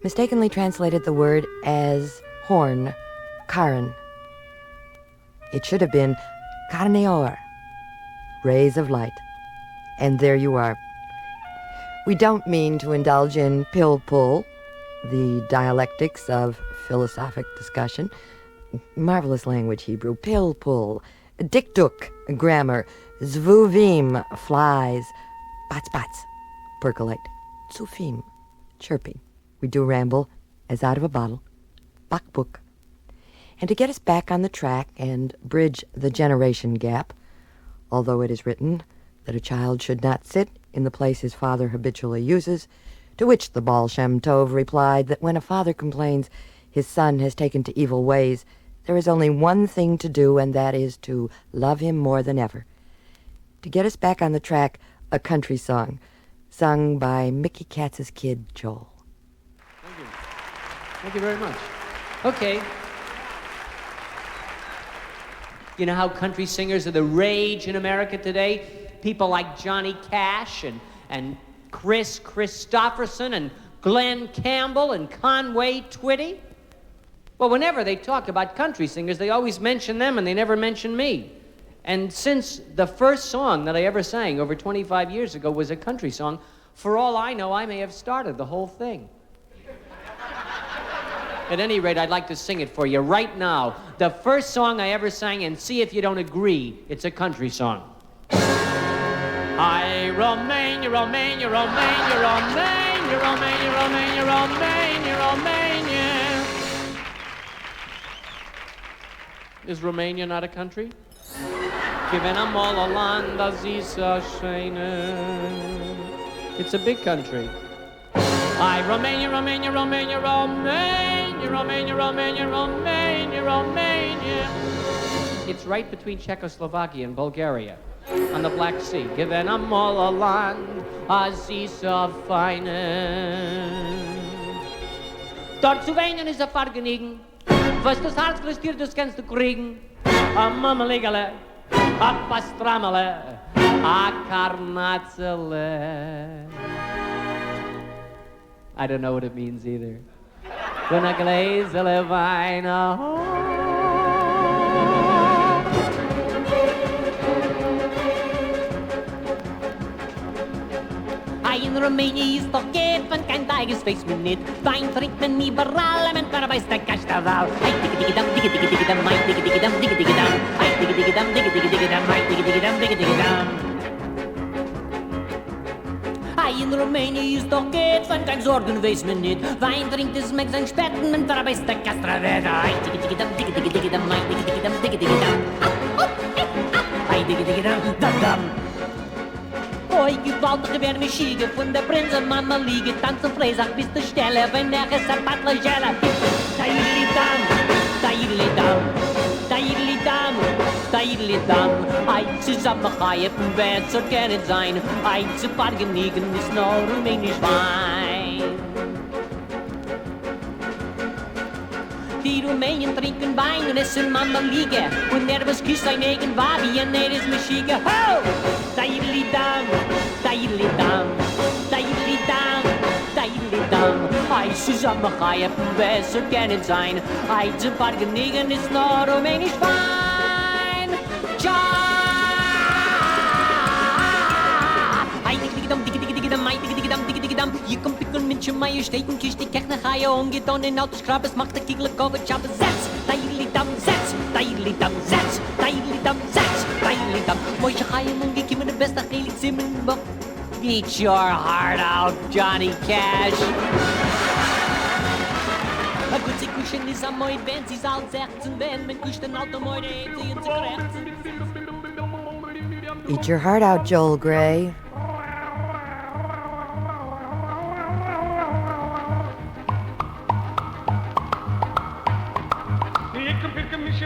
mistakenly translated the word as horn, Karen. It should have been Karneor, rays of light. And there you are. We don't mean to indulge in pill-pull, the dialectics of philosophic discussion. Marvelous language, Hebrew. Pill-pull, dikduk, grammar, zvuvim, flies, bats, percolate, tsufim, chirping. We do ramble as out of a bottle, bakbuk. And to get us back on the track and bridge the generation gap, although it is written that a child should not sit in the place his father habitually uses, to which the Baal Shem Tov replied that when a father complains his son has taken to evil ways, there is only one thing to do, and that is to love him more than ever. To get us back on the track, a country song, sung by Mickey Katz's kid, Joel. Thank you. Thank you very much. Okay. You know how country singers are the rage in America today? People like Johnny Cash and Chris Christopherson and Glenn Campbell and Conway Twitty. Well, whenever they talk about country singers, they always mention them and they never mention me. And since the first song that I ever sang over 25 years ago was a country song, for all I know, I may have started the whole thing. At any rate, I'd like to sing it for you right now. The first song I ever sang, and see if you don't agree, it's a country song. I Romania, Romania, Romania, Romania, Romania, Romania, Romania, Romania. Is Romania not a country? Given a mola landa zisa shene. It's a big country. I Romania, Romania, Romania, Romania, Romania, Romania, Romania, Romania. It's right between Czechoslovakia and Bulgaria on the Black Sea. Given a mola land, a zisa feine. Dort zu weinen is a Vergnügen, was das Herz gelistiert, das kannst du kriegen. A Mammeligele, a Pastrammele, a Karnatzele. I don't know what it means either. When a glazele weine. In Romania ist doch geben, kein Teiges weiß man nicht. Wein trinkt man überall, man weiß der Kastaval. Ei, digga-digga-dam, digga-digga-digga-dam, ei, digga-digga-dam, digga-digga-dam, ei, digga-digga-dam, digga-digga-digga-dam, ei, digga-digga-dam, digga-digga-dam. Ei, in Romania ist doch geben, kein Sorgen weiß man nicht. Wein trinkt es mit seinen Späten, man weiß der Kastaval. Ei, digga-digga-dam, digga-digga-digga-dam, ei, digga-digga-dam, digga-digga-dam. Ei, digga-digga-dam, da-dam. Oi, gewaltig wer mich schiege, von der Prinze Mama liege, tanzen Freisach bis zur Stelle, wenn der es ein Patla Gela. Taidli-dam, taidli-dam, taidli-dam, taidli-dam. Ein zusammengeheim, wer soll gerne sein, ein zu Pargenigen ist nur rumänisch Wein. Die Rumänen trinken Wein und essen Mama liege, und was küsst ein eigen Wabi, und ist mich schiege. Ho! Taidli-dam, taidli-dam, taidli-dam, taidli-dam. Ein zusammengeheim, wer soll gerne sein, ein zu Pargenigen ist nur rumänisch Wein. Ja! Je komt pikken met je majesteit en kies die kijk naar ga je ongedoen en auto scrapes macht de kiegelijk over chappen zets. Taidli-dam zets, taidli-dam zets, taidli-dam zets, taidli-dam. Moishe ga je monge kiemen de beste gelijk zimmen. Eat your heart out, Johnny Cash. A good cushion is a mooi band, sie zal zeggen wenn men kust een auto mooi heeft in te krijgen. Eat your heart out, Joel Grey.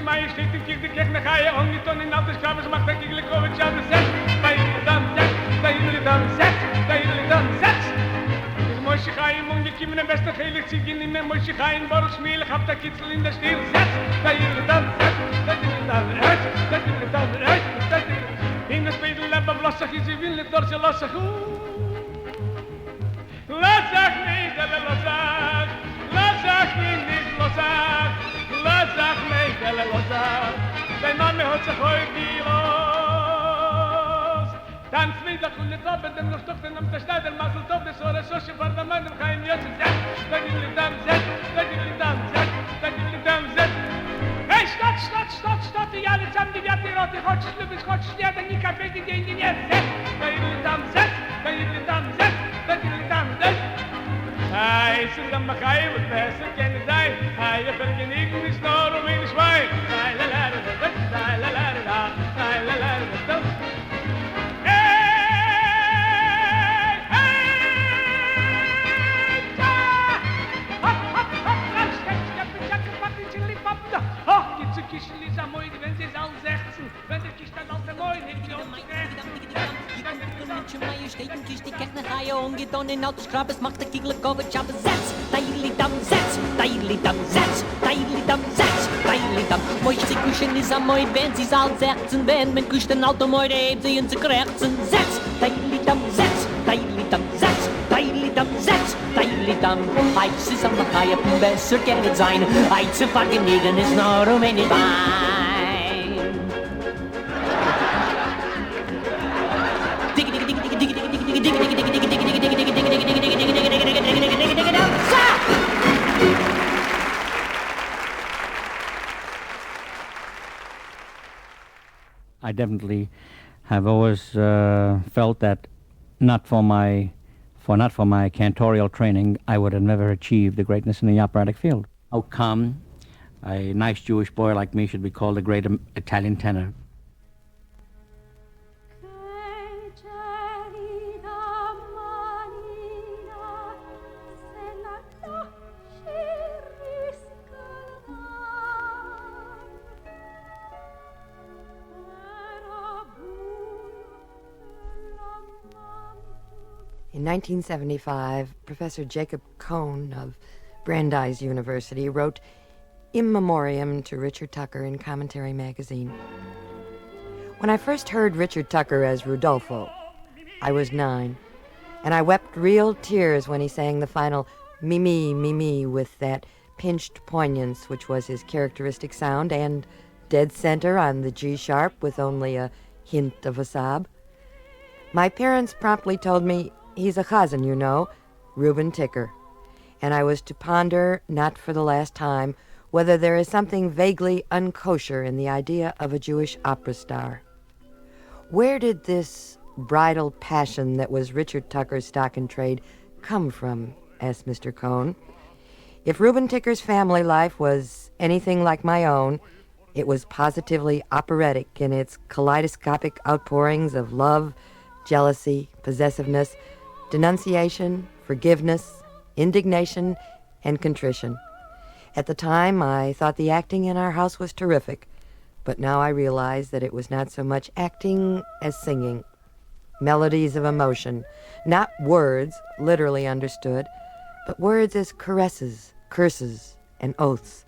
Majesteit en kiek de kijk naar ga je ongeton in auto scrapes macht de kiegelijk over chappen zets. Taidli-dam zets, taidli-dam zets, taidli-dam zets. Moishe ga je monge kiemen en beste gelijk zie je niet meer. Moishe ga je borrel smelig, hap dat kitsel in de stiel zet. Taidli-dam zets, taidli-dam uit, taidli-dam uit, taidli-dam. In de spedel hebben blossig is je willen door ze lossig. Lossig niet, dat lossig. Lossig niet lossig. Lossig niet, dat lossig. Dein Mann hat sich heute los. Tanz mit der Kunde top, dem noch doch dem Verstand der Masel top, des oder so schön für der Mann im Heim jetzt zet. Taidli-dam zet, taidli-dam zet, taidli-dam zet. Hey, stopp, die alle zusammen, die wird die rote Hotsch, Lübis Hotsch, der dann nie Kaffee, die gehen in jetzt zet. Taidli-dam zet, taidli-dam zet, taidli-dam zet. Hij is dan maar gij wat best kennen zijn. Hij je vergenieten is nou om in de zwijn. Hij la la la la la la la la la la la. Hey, hop hop hop, step step papi chili pap. Oh, kitse kischen is aan mooi, wenn sie al zeggen. Wenn de kist dan al te mooi, heeft je ons gekregen. Je majesteit en kies die kijk naar ga je ongedoen in auto scrapes macht de kiegelijk over chappen zets. Taidli-dam zets, taidli-dam zets, taidli-dam zets, taidli-dam. Moishe kushen is een mooi band, sie zal zeggen wenn men kust een auto mooi heeft ze in ze krijgen zets. Taidli-dam zets, taidli-dam zets, taidli-dam zets, taidli-dam. Hij is aan de gaai op een besser kennen zijn. Hij ze vergenigen is naar om in het wijn. I definitely have always felt that not for my cantorial training, I would have never achieved the greatness in the operatic field. How come a nice Jewish boy like me should be called a great Italian tenor? In 1975, Professor Jacob Cohn of Brandeis University wrote In Memoriam to Richard Tucker in Commentary magazine. When I first heard Richard Tucker as Rudolfo, I was 9, and I wept real tears when he sang the final "Mimi, Mimi" with that pinched poignance which was his characteristic sound, and dead center on the G sharp with only a hint of a sob. My parents promptly told me, he's a chazan, you know, Reuben Ticker, and I was to ponder, not for the last time, whether there is something vaguely unkosher in the idea of a Jewish opera star. Where did this bridal passion that was Richard Tucker's stock in trade come from, asked Mr. Cohn. If Reuben Ticker's family life was anything like my own, it was positively operatic in its kaleidoscopic outpourings of love, jealousy, possessiveness, denunciation, forgiveness, indignation, and contrition. At the time, I thought the acting in our house was terrific, but now I realize that it was not so much acting as singing. Melodies of emotion, not words literally understood, but words as caresses, curses, and oaths.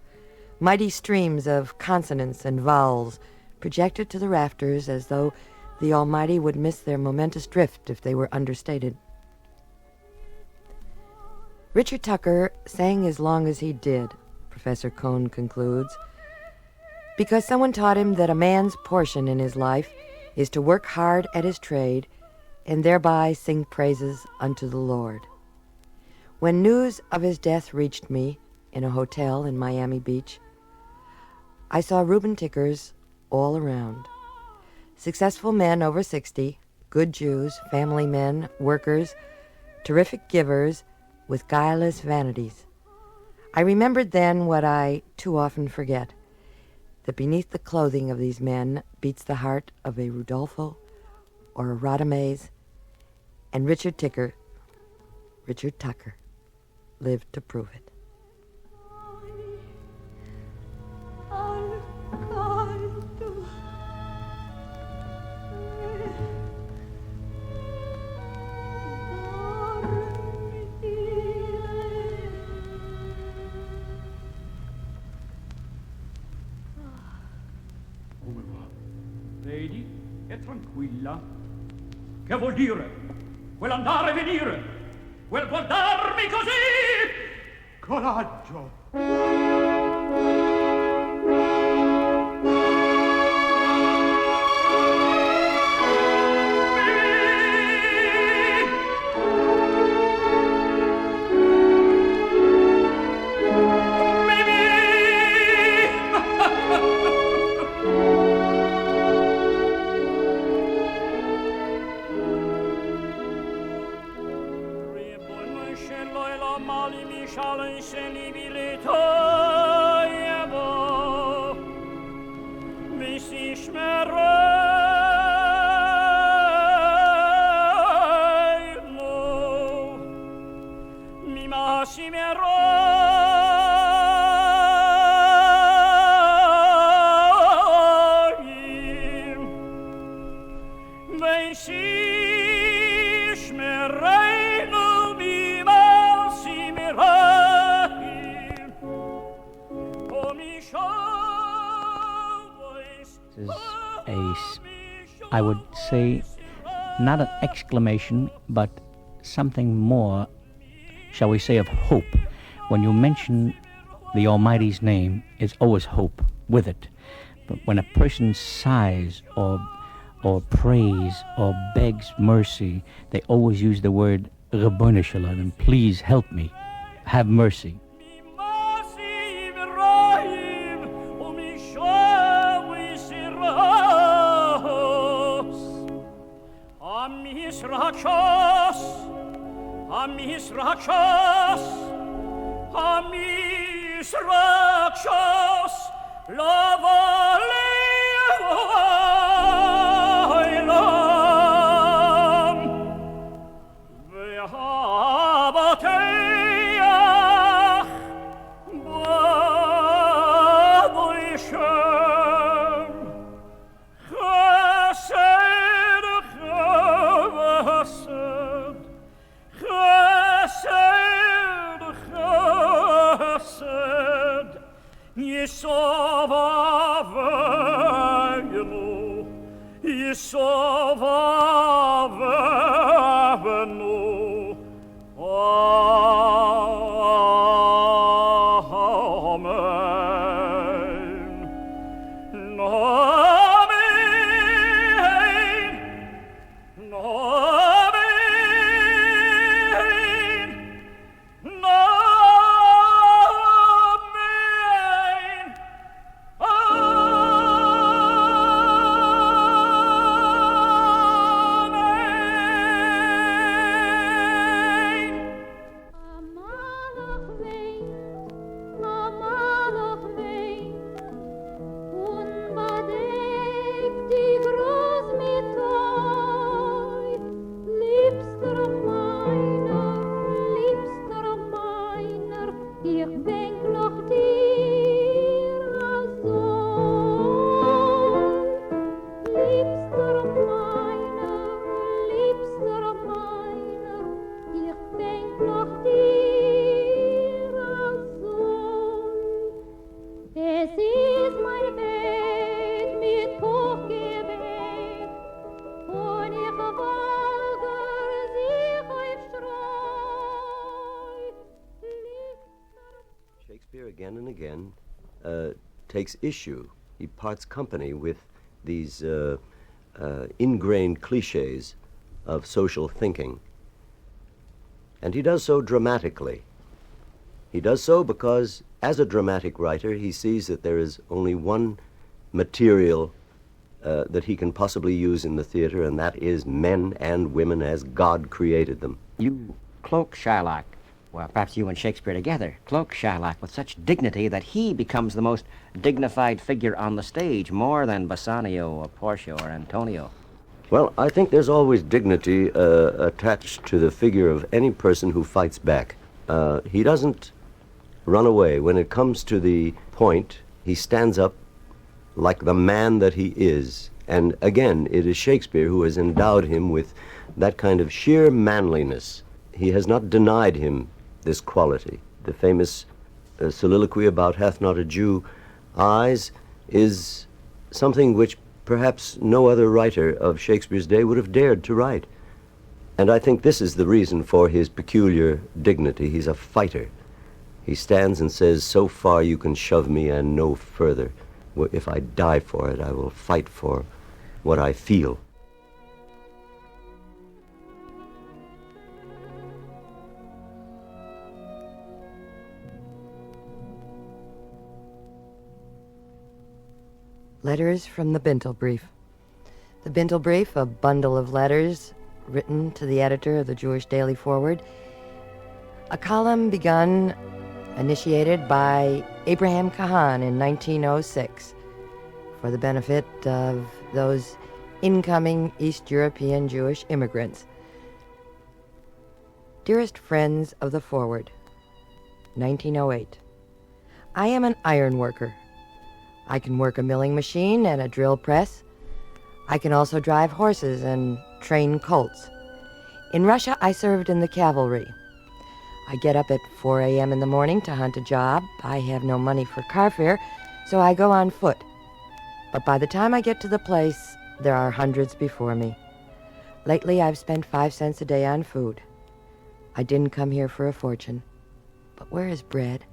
Mighty streams of consonants and vowels projected to the rafters as though the Almighty would miss their momentous drift if they were understated. Richard Tucker sang as long as he did, Professor Cohn concludes, because someone taught him that a man's portion in his life is to work hard at his trade and thereby sing praises unto the Lord. When news of his death reached me in a hotel in Miami Beach, I saw Reuben tickers all around. Successful men over 60, good Jews, family men, workers, terrific givers with guileless vanities. I remembered then what I too often forget, that beneath the clothing of these men beats the heart of a Rudolfo or a Radames, and Richard Tucker, lived to prove it. Vedi, è tranquilla. Che vuol dire? Quell'andare e venire? Quel guardarmi così? Coraggio! I would say, not an exclamation, but something more, shall we say, of hope. When you mention the Almighty's name, it's always hope with it. But when a person sighs or prays or begs mercy, they always use the word Rabboni Shalom, please help me, have mercy. Amis rakshas, lavaleilam, ve'habateach, ba'voishem, chesed, chesed, chesed, chesed, Yisov Avenu, Yisov Avenu, Amen. takes issue. He parts company with these ingrained cliches of social thinking. And he does so dramatically. He does so because, as a dramatic writer, he sees that there is only one material that he can possibly use in the theater, and that is men and women as God created them. You cloak Shylock, well, perhaps you and Shakespeare together, cloak Shylock with such dignity that he becomes the most dignified figure on the stage, more than Bassanio or Portia or Antonio. Well, I think there's always dignity attached to the figure of any person who fights back. He doesn't run away. When it comes to the point, he stands up like the man that he is. And again, it is Shakespeare who has endowed him with that kind of sheer manliness. He has not denied him this quality. The famous soliloquy about "Hath not a Jew eyes" is something which perhaps no other writer of Shakespeare's day would have dared to write. And I think this is the reason for his peculiar dignity. He's a fighter. He stands and says, "So far you can shove me and no further. If I die for it, I will fight for what I feel." Letters from the Bintel Brief. The Bintel Brief, a bundle of letters written to the editor of the Jewish Daily Forward, a column begun, initiated by Abraham Kahan in 1906 for the benefit of those incoming East European Jewish immigrants. Dearest friends of the Forward, 1908. I am an iron worker. I can work a milling machine and a drill press. I can also drive horses and train colts. In Russia, I served in the cavalry. I get up at 4 a.m. in the morning to hunt a job. I have no money for car fare, so I go on foot. But by the time I get to the place, there are hundreds before me. Lately, I've spent 5 cents a day on food. I didn't come here for a fortune. But where is bread?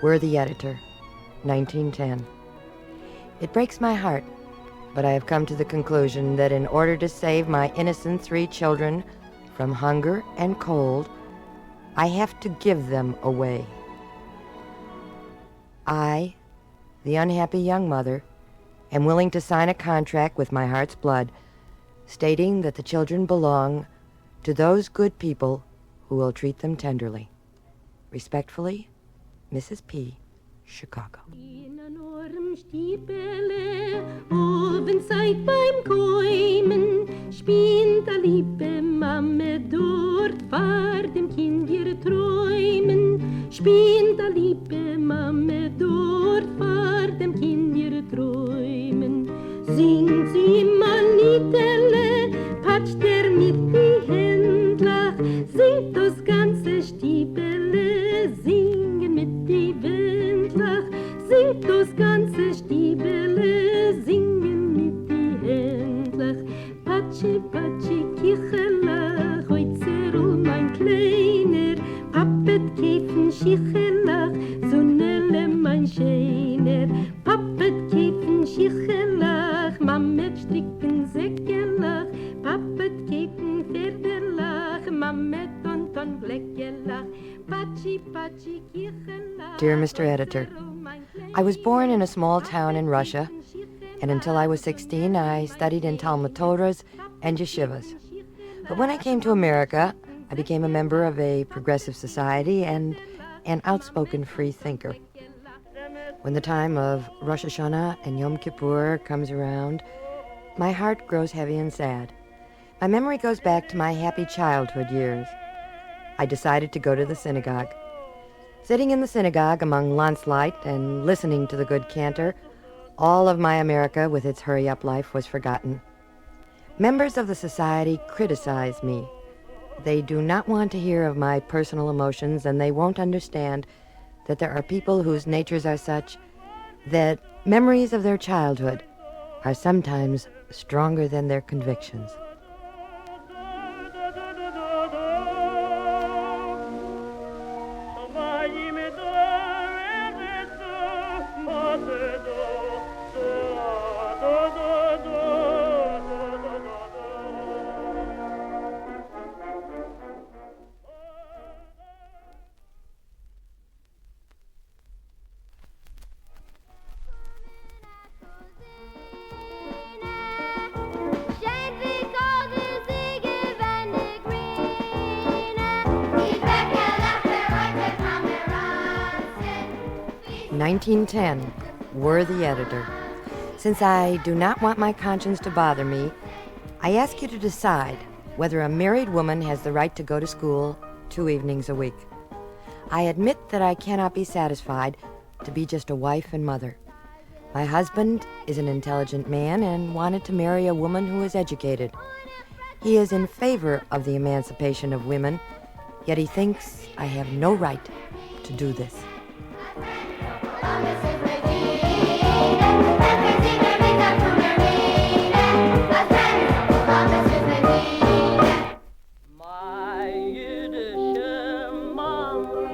Worthy Editor, 1910. It breaks my heart, but I have come to the conclusion that in order to save my innocent 3 children from hunger and cold, I have to give them away. I, the unhappy young mother, am willing to sign a contract with my heart's blood, stating that the children belong to those good people who will treat them tenderly. Respectfully, Mrs. P., Chicago. In an Stiebele, oben Zeit beim Käumen, spinnt a liebe Mame dort, vor dem Kind ihr Träumen, spinnt a liebe Mame dort, vor dem Kind ihr Träumen. Singt sie mal Liedele, patscht mit die Händlach, singt das ganze Stiebele, singen mit die Wendlach, singt das ganze Stiebele, singen mit die Händlach. Patschi, patschi, kichelach, heut zerl mein Kleiner, Pappet kiefen schichelach, Sonnele mein Scheiner, Pappet kiefen schichelach, Mamet stricken säckelach, Pappet kiefen Pferdelach, Mamet und Bleckelach, Patschi, patschi, kichelach. Dear Mr. Editor, I was born in a small town in Russia, and until I was 16, I studied in Talmud Torahs and yeshivas. But when I came to America, I became a member of a progressive society and an outspoken free thinker. When the time of Rosh Hashanah and Yom Kippur comes around, my heart grows heavy and sad. My memory goes back to my happy childhood years. I decided to go to the synagogue. Sitting in the synagogue among lamplight and listening to the good cantor, all of my America with its hurry-up life was forgotten. Members of the society criticized me. They do not want to hear of my personal emotions, and they won't understand that there are people whose natures are such that memories of their childhood are sometimes stronger than their convictions. Schön wie Gode sie gewende Grüne. Die Bäcker lachte heute Kameraden. 1910, Worthy Editor. Since I do not want my conscience to bother me, I ask you to decide whether a married woman has the right to go to school 2 evenings a week. I admit that I cannot be satisfied to be just a wife and mother. My husband is an intelligent man and wanted to marry a woman who is educated. He is in favor of the emancipation of women, yet he thinks I have no right to do this. My Yiddish mama,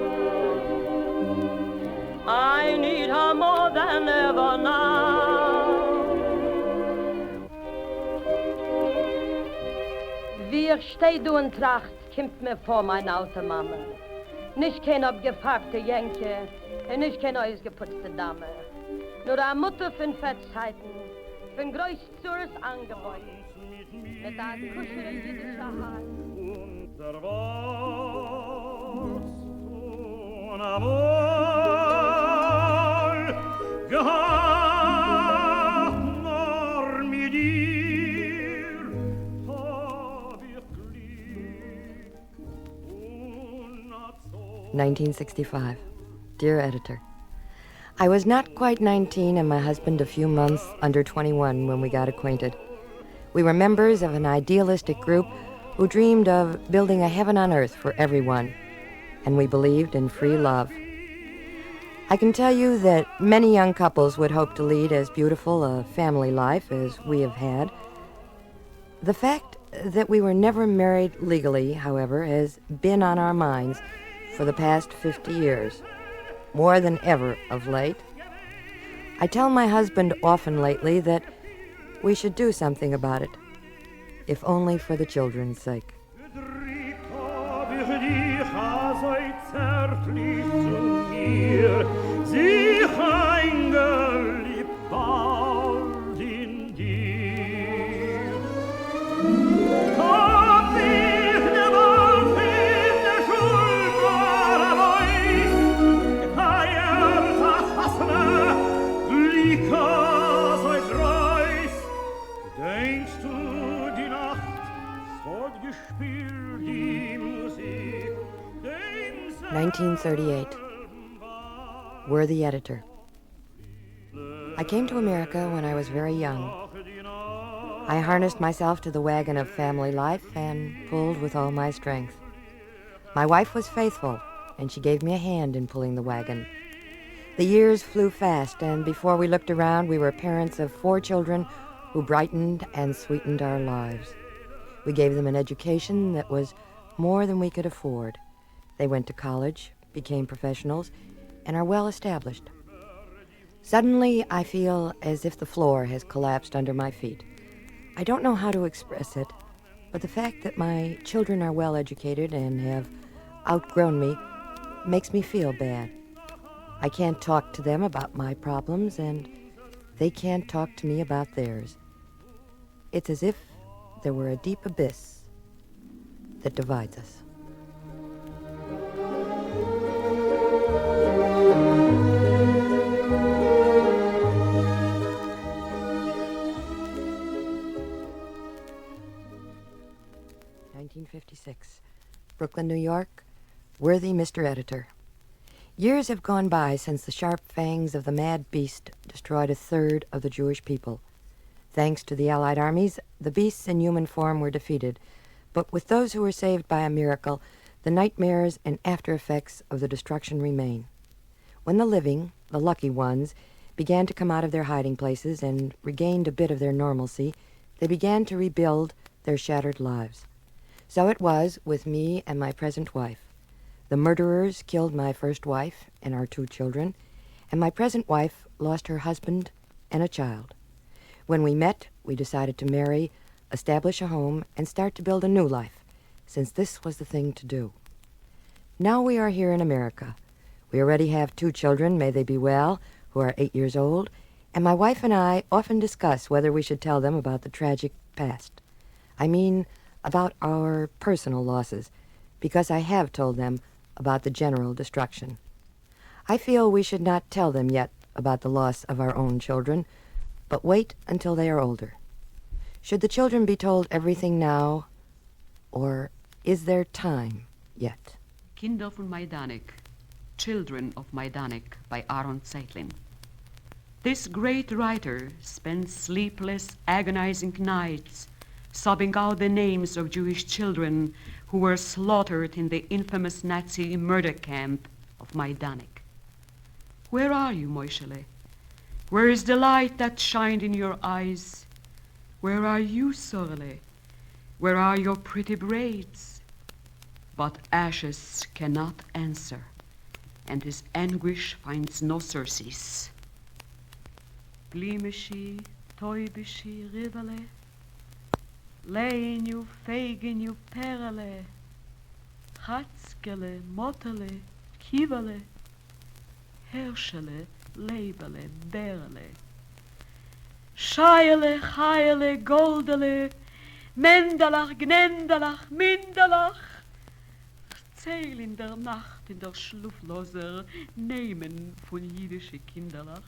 I need her more than ever now. Wie ich steh du in Tracht, kommt mir vor mein alte Mama. Nicht kein abgefuckte Jenke, und nicht kein ausgeputzte Dame. Nur eine Mutter von Fettzeiten, von Großzures angeboten. Mit einer kuschere jüdischer Hand. Der Wals von Amor gehabt nur mit dir hab ich Glück und 1965. Dear Editor, I was not quite 19 and my husband a few months under 21 when we got acquainted. We were members of an idealistic group who dreamed of building a heaven on earth for everyone, and we believed in free love. I can tell you that many young couples would hope to lead as beautiful a family life as we have had. The fact that we were never married legally, however, has been on our minds for the past 50 years, more than ever of late. I tell my husband often lately that we should do something about it, if only for the children's sake. hab ich dich so zärtlich zu mir sich eingeliebt bald in dir. Hab ich ne Wolf in der Schulter weiß, gefeiert das Hassene, Glücke so dreist. Denkst du die Nacht, hat gespielt die Musik, 1938. Worthy Editor. I came to America when I was very young. I harnessed myself to the wagon of family life and pulled with all my strength. My wife was faithful, and she gave me a hand in pulling the wagon. The years flew fast, and before we looked around, we were parents of 4 children who brightened and sweetened our lives. We gave them an education that was more than we could afford. They went to college, became professionals, and are well established. Suddenly, I feel as if the floor has collapsed under my feet. I don't know how to express it, but the fact that my children are well educated and have outgrown me makes me feel bad. I can't talk to them about my problems, and they can't talk to me about theirs. It's as if there were a deep abyss that divides us. '56, Brooklyn, New York. Worthy Mr. Editor. Years have gone by since the sharp fangs of the mad beast destroyed 1/3 of the Jewish people. Thanks to the Allied armies, the beasts in human form were defeated, But with those who were saved by a miracle, the nightmares and after effects of the destruction remain. When the living, the lucky ones, began to come out of their hiding places and regained a bit of their normalcy, they began to rebuild their shattered lives. So it was with me and my present wife. The murderers killed my first wife and our 2 children, and my present wife lost her husband and a child. When we met, we decided to marry, establish a home, and start to build a new life, since this was the thing to do. Now we are here in America. We already have 2 children, may they be well, who are 8 years old, and my wife and I often discuss whether we should tell them about the tragic past. I mean, about our personal losses, because I have told them about the general destruction. I feel we should not tell them yet about the loss of our own children, but wait until they are older. Should the children be told everything now, or is there time yet? Kinder von Majdanek, Children of Majdanek by Aaron Zeitlin. This great writer spent sleepless, agonizing nights sobbing out the names of Jewish children who were slaughtered in the infamous Nazi murder camp of Majdanek. Where are you, Moishe? Where is the light that shined in your eyes? Where are you, Sorle? Where are your pretty braids? But ashes cannot answer, and his anguish finds no surcease. Glimeshi, toibishi, rivale, leinu, feigenu, perle, chatzkele, motele, kivale, herschele, lebele, berle, scheile, heile, goldele, mendelach, gnendelach, mindelach, zähl in der Nacht, in der Schlufloser, nehmen von jüdische Kinderlach,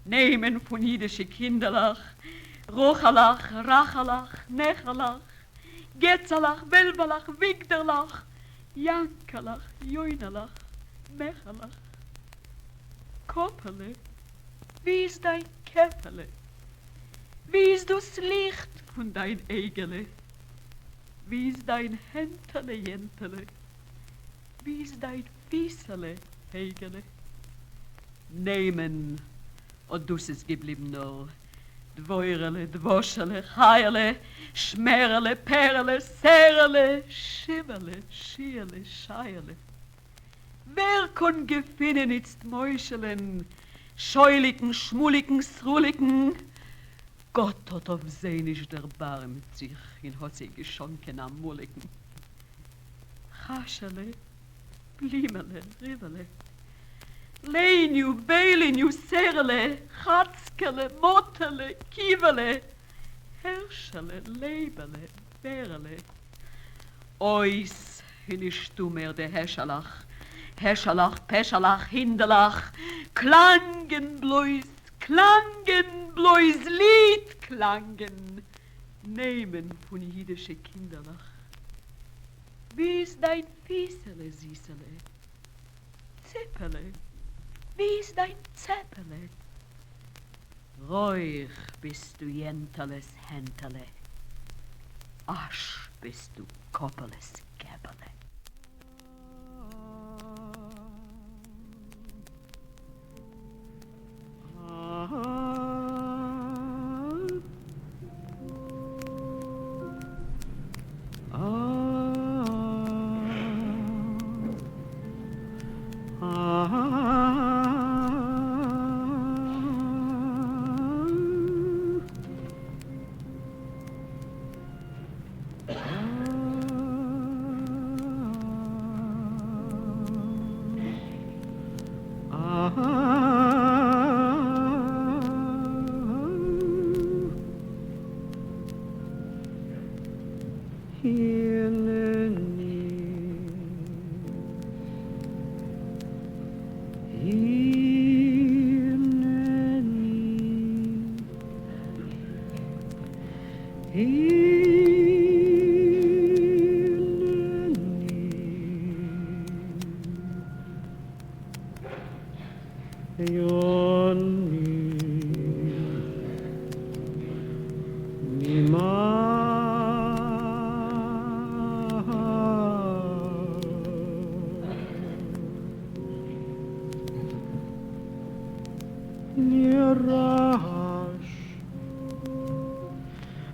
nehmen von jüdische Kinderlach, Rochalach, Rachalach, Nechalach, Getzalach, Welbalach, Wigderlach, Jankalach, Joinalach, Mechalach. Koppele, wie ist dein Käppele? Wie ist das Licht von dein Egele? Wie ist dein Häntele, Jentele? Wie ist dein Fiesele, Hegele? Nehmen, und dus ist geblieben nur Dwoirele, Dwoschele, Heile, Schmerele, Perle, Serle, Schimmerle, Schierle, Scheierle. Wer kann gefinnen jetzt Mäuschelen, Scheuliken, Schmuliken, Sruliken? Gott hat auf Sehnisch erbarmt sich, in hat sie geschonken am Mulliken. Chaschele, Blimele, Rivele, Leinu, Beilinu, Serle, Chatzkele, Motele, Kivele, Herschele, Lebele, Berle. Ois, in ist du mehr der Herschalach, Herschalach, Peschalach, Hinderlach, Klangen bloß, Lied klangen, nehmen von jüdische Kinderlach. Wie ist dein Fiesele, Siesele? Zippele, wie ist dein Zeppele? Reuch bist du Jenteles Häntele, Asch bist du Koppeles Käppele. נרעש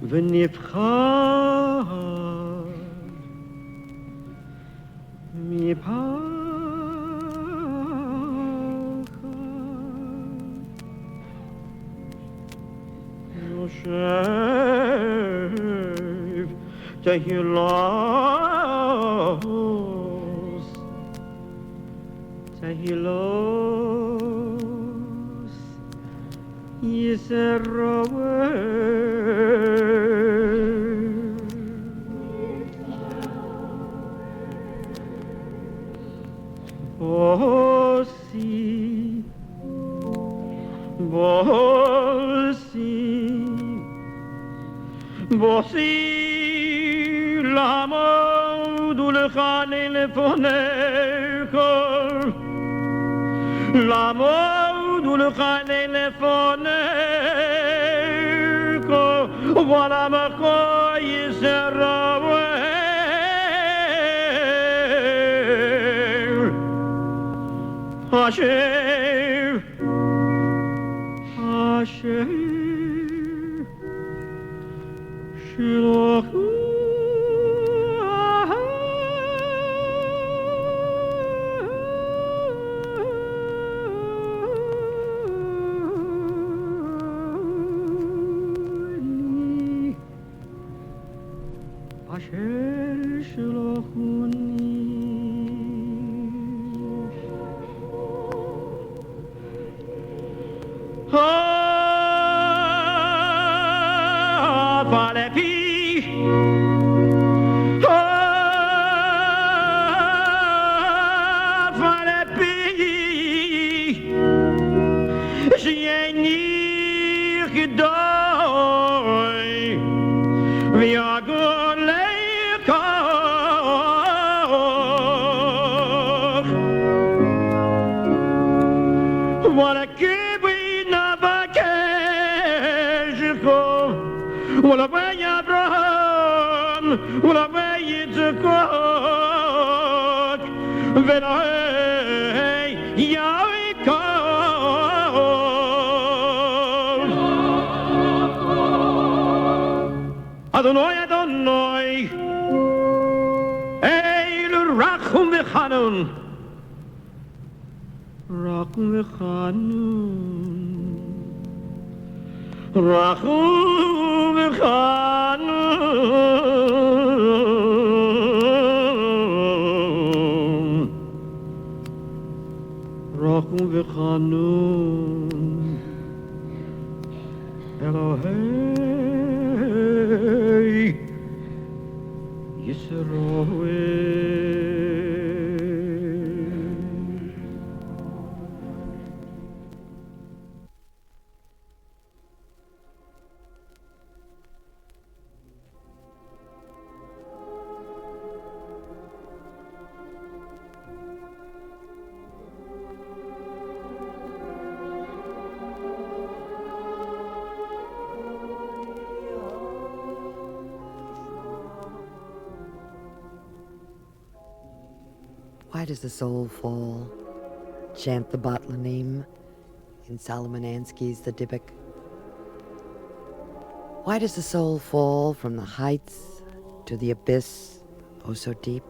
ונפחד מפחד יושב תהילוס יסרווה בוסי לעמוד ולכני לפונך לעמוד ולכני לפונך ולעמך יסרווה אשר שלוחו אשר שלוחוני Adonai, Adonai, Eil Rachum V'Chanun, Rachum V'Chanun, Rachum V'Chanun, Rachum V'Chanun, Elohei. Why does the soul fall? Chant the Botlanim in Solomon Ansky's The Dybbuk. Why does the soul fall from the heights to the abyss, oh so deep?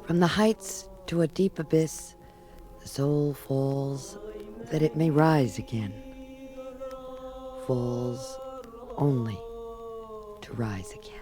From the heights to a deep abyss, the soul falls that it may rise again. Falls only to rise again.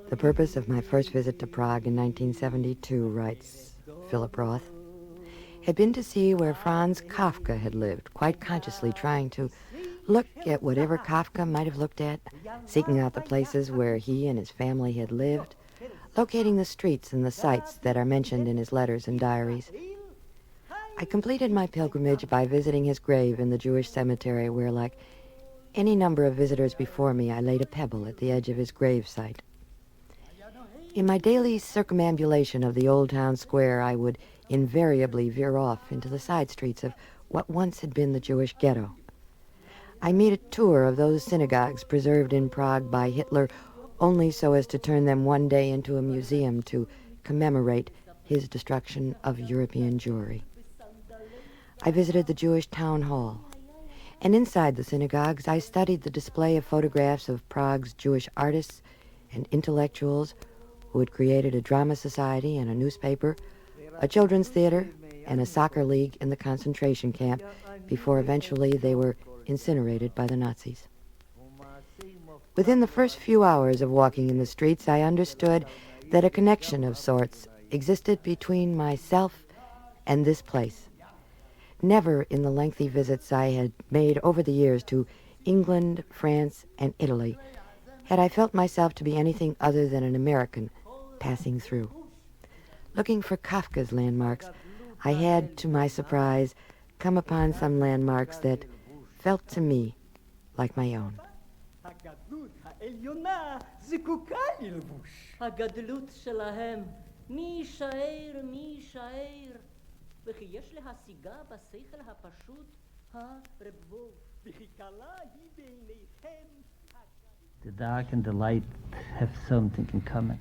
The purpose of my first visit to Prague in 1972, writes Philip Roth, had been to see where Franz Kafka had lived, quite consciously trying to look at whatever Kafka might have looked at, seeking out the places where he and his family had lived, locating the streets and the sights that are mentioned in his letters and diaries. I completed my pilgrimage by visiting his grave in the Jewish cemetery where, like any number of visitors before me, I laid a pebble at the edge of his grave site. In my daily circumambulation of the old town square, I would invariably veer off into the side streets of what once had been the Jewish ghetto. I made a tour of those synagogues preserved in Prague by Hitler only so as to turn them one day into a museum to commemorate his destruction of European Jewry. I visited the Jewish town hall, and inside the synagogues I studied the display of photographs of Prague's Jewish artists and intellectuals who had created a drama society and a newspaper, a children's theater, and a soccer league in the concentration camp before eventually they were incinerated by the Nazis. Within the first few hours of walking in the streets, I understood that a connection of sorts existed between myself and this place. Never in the lengthy visits I had made over the years to England, France, and Italy had I felt myself to be anything other than an American passing through. Looking for Kafka's landmarks, I had, to my surprise, come upon some landmarks that felt to me like my own. הגדלות שלהם, מי יישאר, מי יישאר, וכי יש להשיגה בשכל הפשוט, הרבבו, וכי קלה היא בעיניכם. The dark and the light have something in common.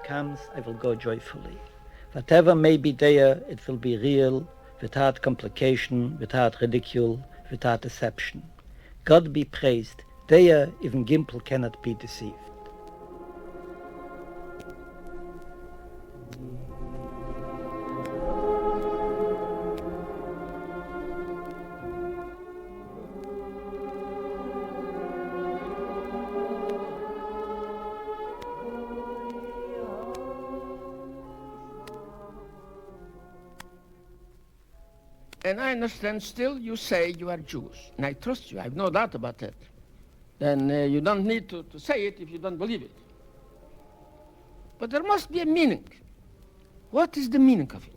Comes, I will go joyfully. Whatever may be there, it will be real, without complication, without ridicule, without deception. God be praised. There, even Gimple cannot be deceived. And I understand still you say you are Jews, and I trust you, I have no doubt about that. Then you don't need to say it if you don't believe it. But there must be a meaning. What is the meaning of it?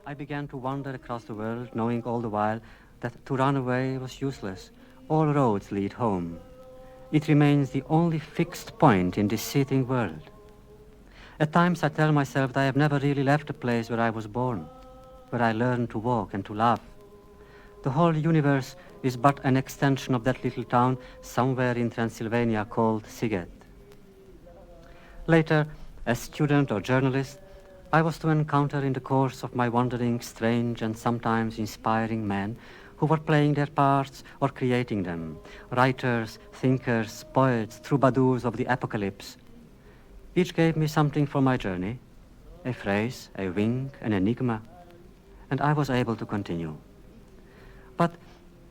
I began to wander across the world, knowing all the while that to run away was useless. All roads lead home. It remains the only fixed point in this seething world. At times I tell myself that I have never really left the place where I was born, where I learned to walk and to laugh. The whole universe is but an extension of that little town somewhere in Transylvania called Siget. Later, as student or journalist, I was to encounter in the course of my wandering strange and sometimes inspiring men who were playing their parts or creating them, writers, thinkers, poets, troubadours of the apocalypse. Each gave me something for my journey, a phrase, a wink, an enigma, and I was able to continue. But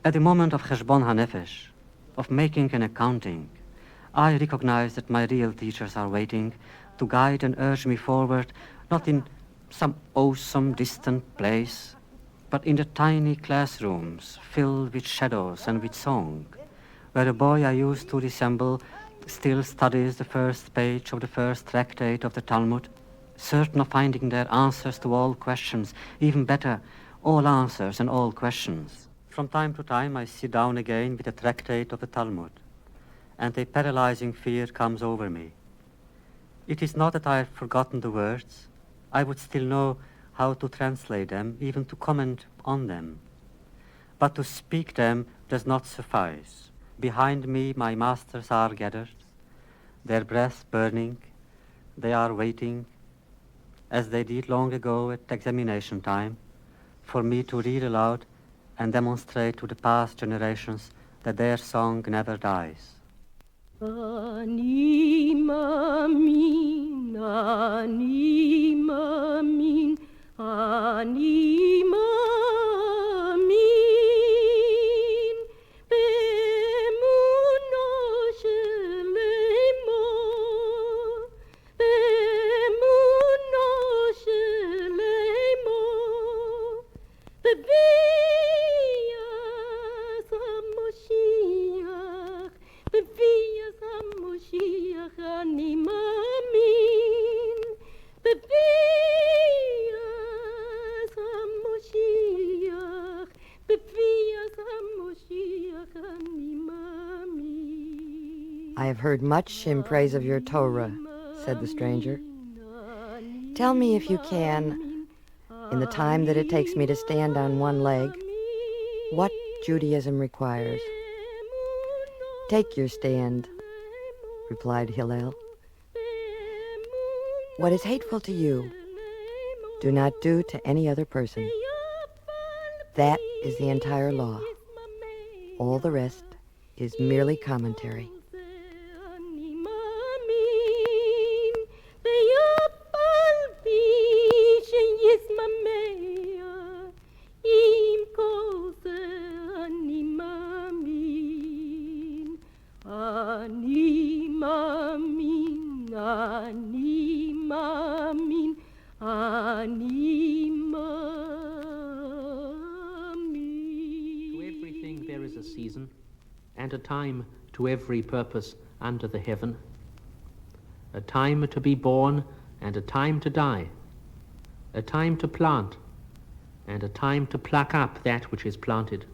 at the moment of Cheshbon HaNefesh, of making an accounting, I recognize that my real teachers are waiting to guide and urge me forward, not in some awesome distant place, but in the tiny classrooms filled with shadows and with song, where a boy I used to resemble still studies the first page of the first tractate of the Talmud, certain of finding there answers to all questions, even better, all answers and all questions. From time to time I sit down again with a tractate of the Talmud, and a paralyzing fear comes over me. It is not that I have forgotten the words. I would still know how to translate them, even to comment on them. But to speak them does not suffice. Behind me my masters are gathered, their breath burning. They are waiting, as they did long ago at examination time, for me to read aloud and demonstrate to the past generations that their song never dies. Ani mamin, ani mamin, ani mamin. I have heard much in praise of your Torah, said the stranger. Tell me, if you can, in the time that it takes me to stand on one leg, what Judaism requires. Take your stand, replied Hillel. What is hateful to you, do not do to any other person. That is the entire law. All the rest is merely commentary. And a time to every purpose under the heaven, a time to be born and a time to die, a time to plant and a time to pluck up that which is planted,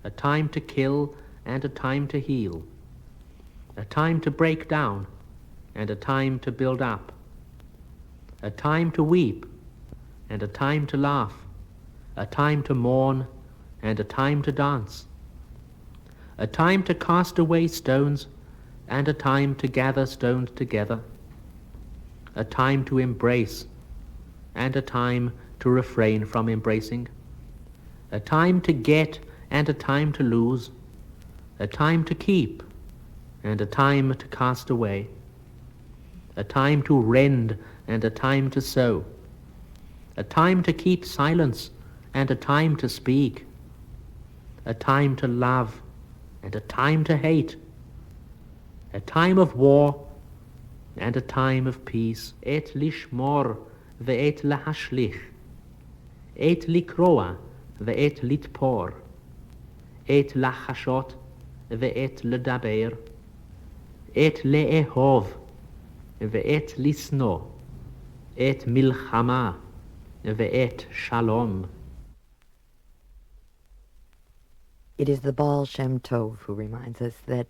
a time to kill and a time to heal, a time to break down and a time to build up, a time to weep and a time to laugh, a time to mourn and a time to dance, a time to cast away stones and a time to gather stones together, a time to embrace and a time to refrain from embracing, a time to get and a time to lose, a time to keep and a time to cast away, a time to rend and a time to sow, a time to keep silence and a time to speak, a time to love and a time to hate, a time of war and a time of peace, et lishmor ve'et lahashlich, et likroa ve'et litpor, et lachashot ve'et ledaber, et le'ehov ve'et lisno, et milchama ve'et shalom. It is the Baal Shem Tov who reminds us that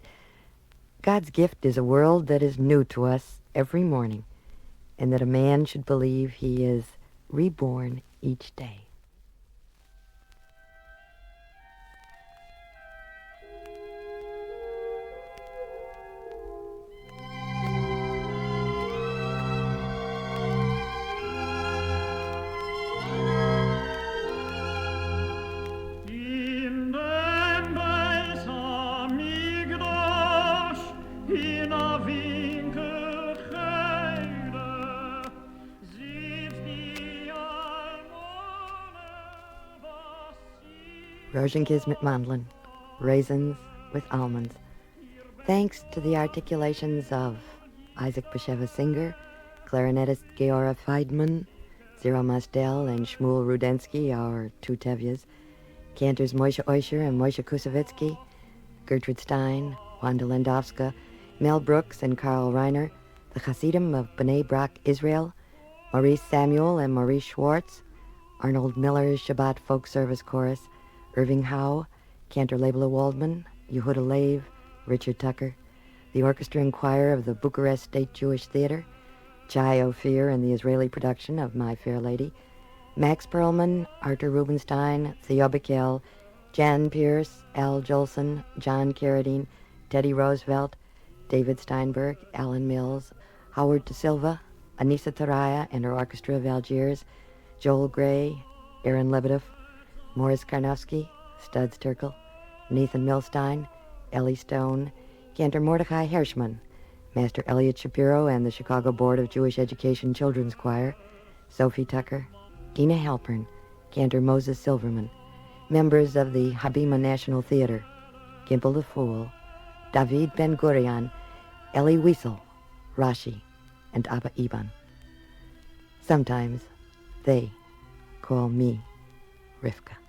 God's gift is a world that is new to us every morning, and that a man should believe he is reborn each day. Rozhinkes mit Mandlin, Raisins with Almonds. Thanks to the articulations of Isaac Bashevis singer, clarinetist Giora Feldman, Zero Mastel, and Shmuel Rudenski, our two Tevyas, cantors Moishe Oysher and Moishe Koussevitzky, Gertrude Stein, Wanda Landowska, Mel Brooks and Carl Reiner, the Hasidim of B'nai Brak, Israel, Maurice Samuel and Maurice Schwartz, Arnold Miller's Shabbat Folk Service Chorus, Irving Howe, Cantor Labela Waldman, Yehuda Lev, Richard Tucker, the orchestra and choir of the Bucharest State Jewish Theater, Chai Ophir and the Israeli production of My Fair Lady, Max Perlman, Artur Rubinstein, Theo Bikel, Jan Peerce, Al Jolson, John Carradine, Teddy Roosevelt, David Steinberg, Alan Mills, Howard De Silva, Anissa Taraya and her Orchestra of Algiers, Joel Gray, Aaron Lebedeff, Morris Karnowski, Studs Terkel, Nathan Milstein, Ellie Stone, Cantor Mordecai Hershman, Master Elliot Shapiro and the Chicago Board of Jewish Education Children's Choir, Sophie Tucker, Dina Halpern, Cantor Moses Silverman, members of the Habima National Theater, Gimple the Fool, David Ben-Gurion, Elie Wiesel, Rashi, and Abba Iban. Sometimes they call me Rivka.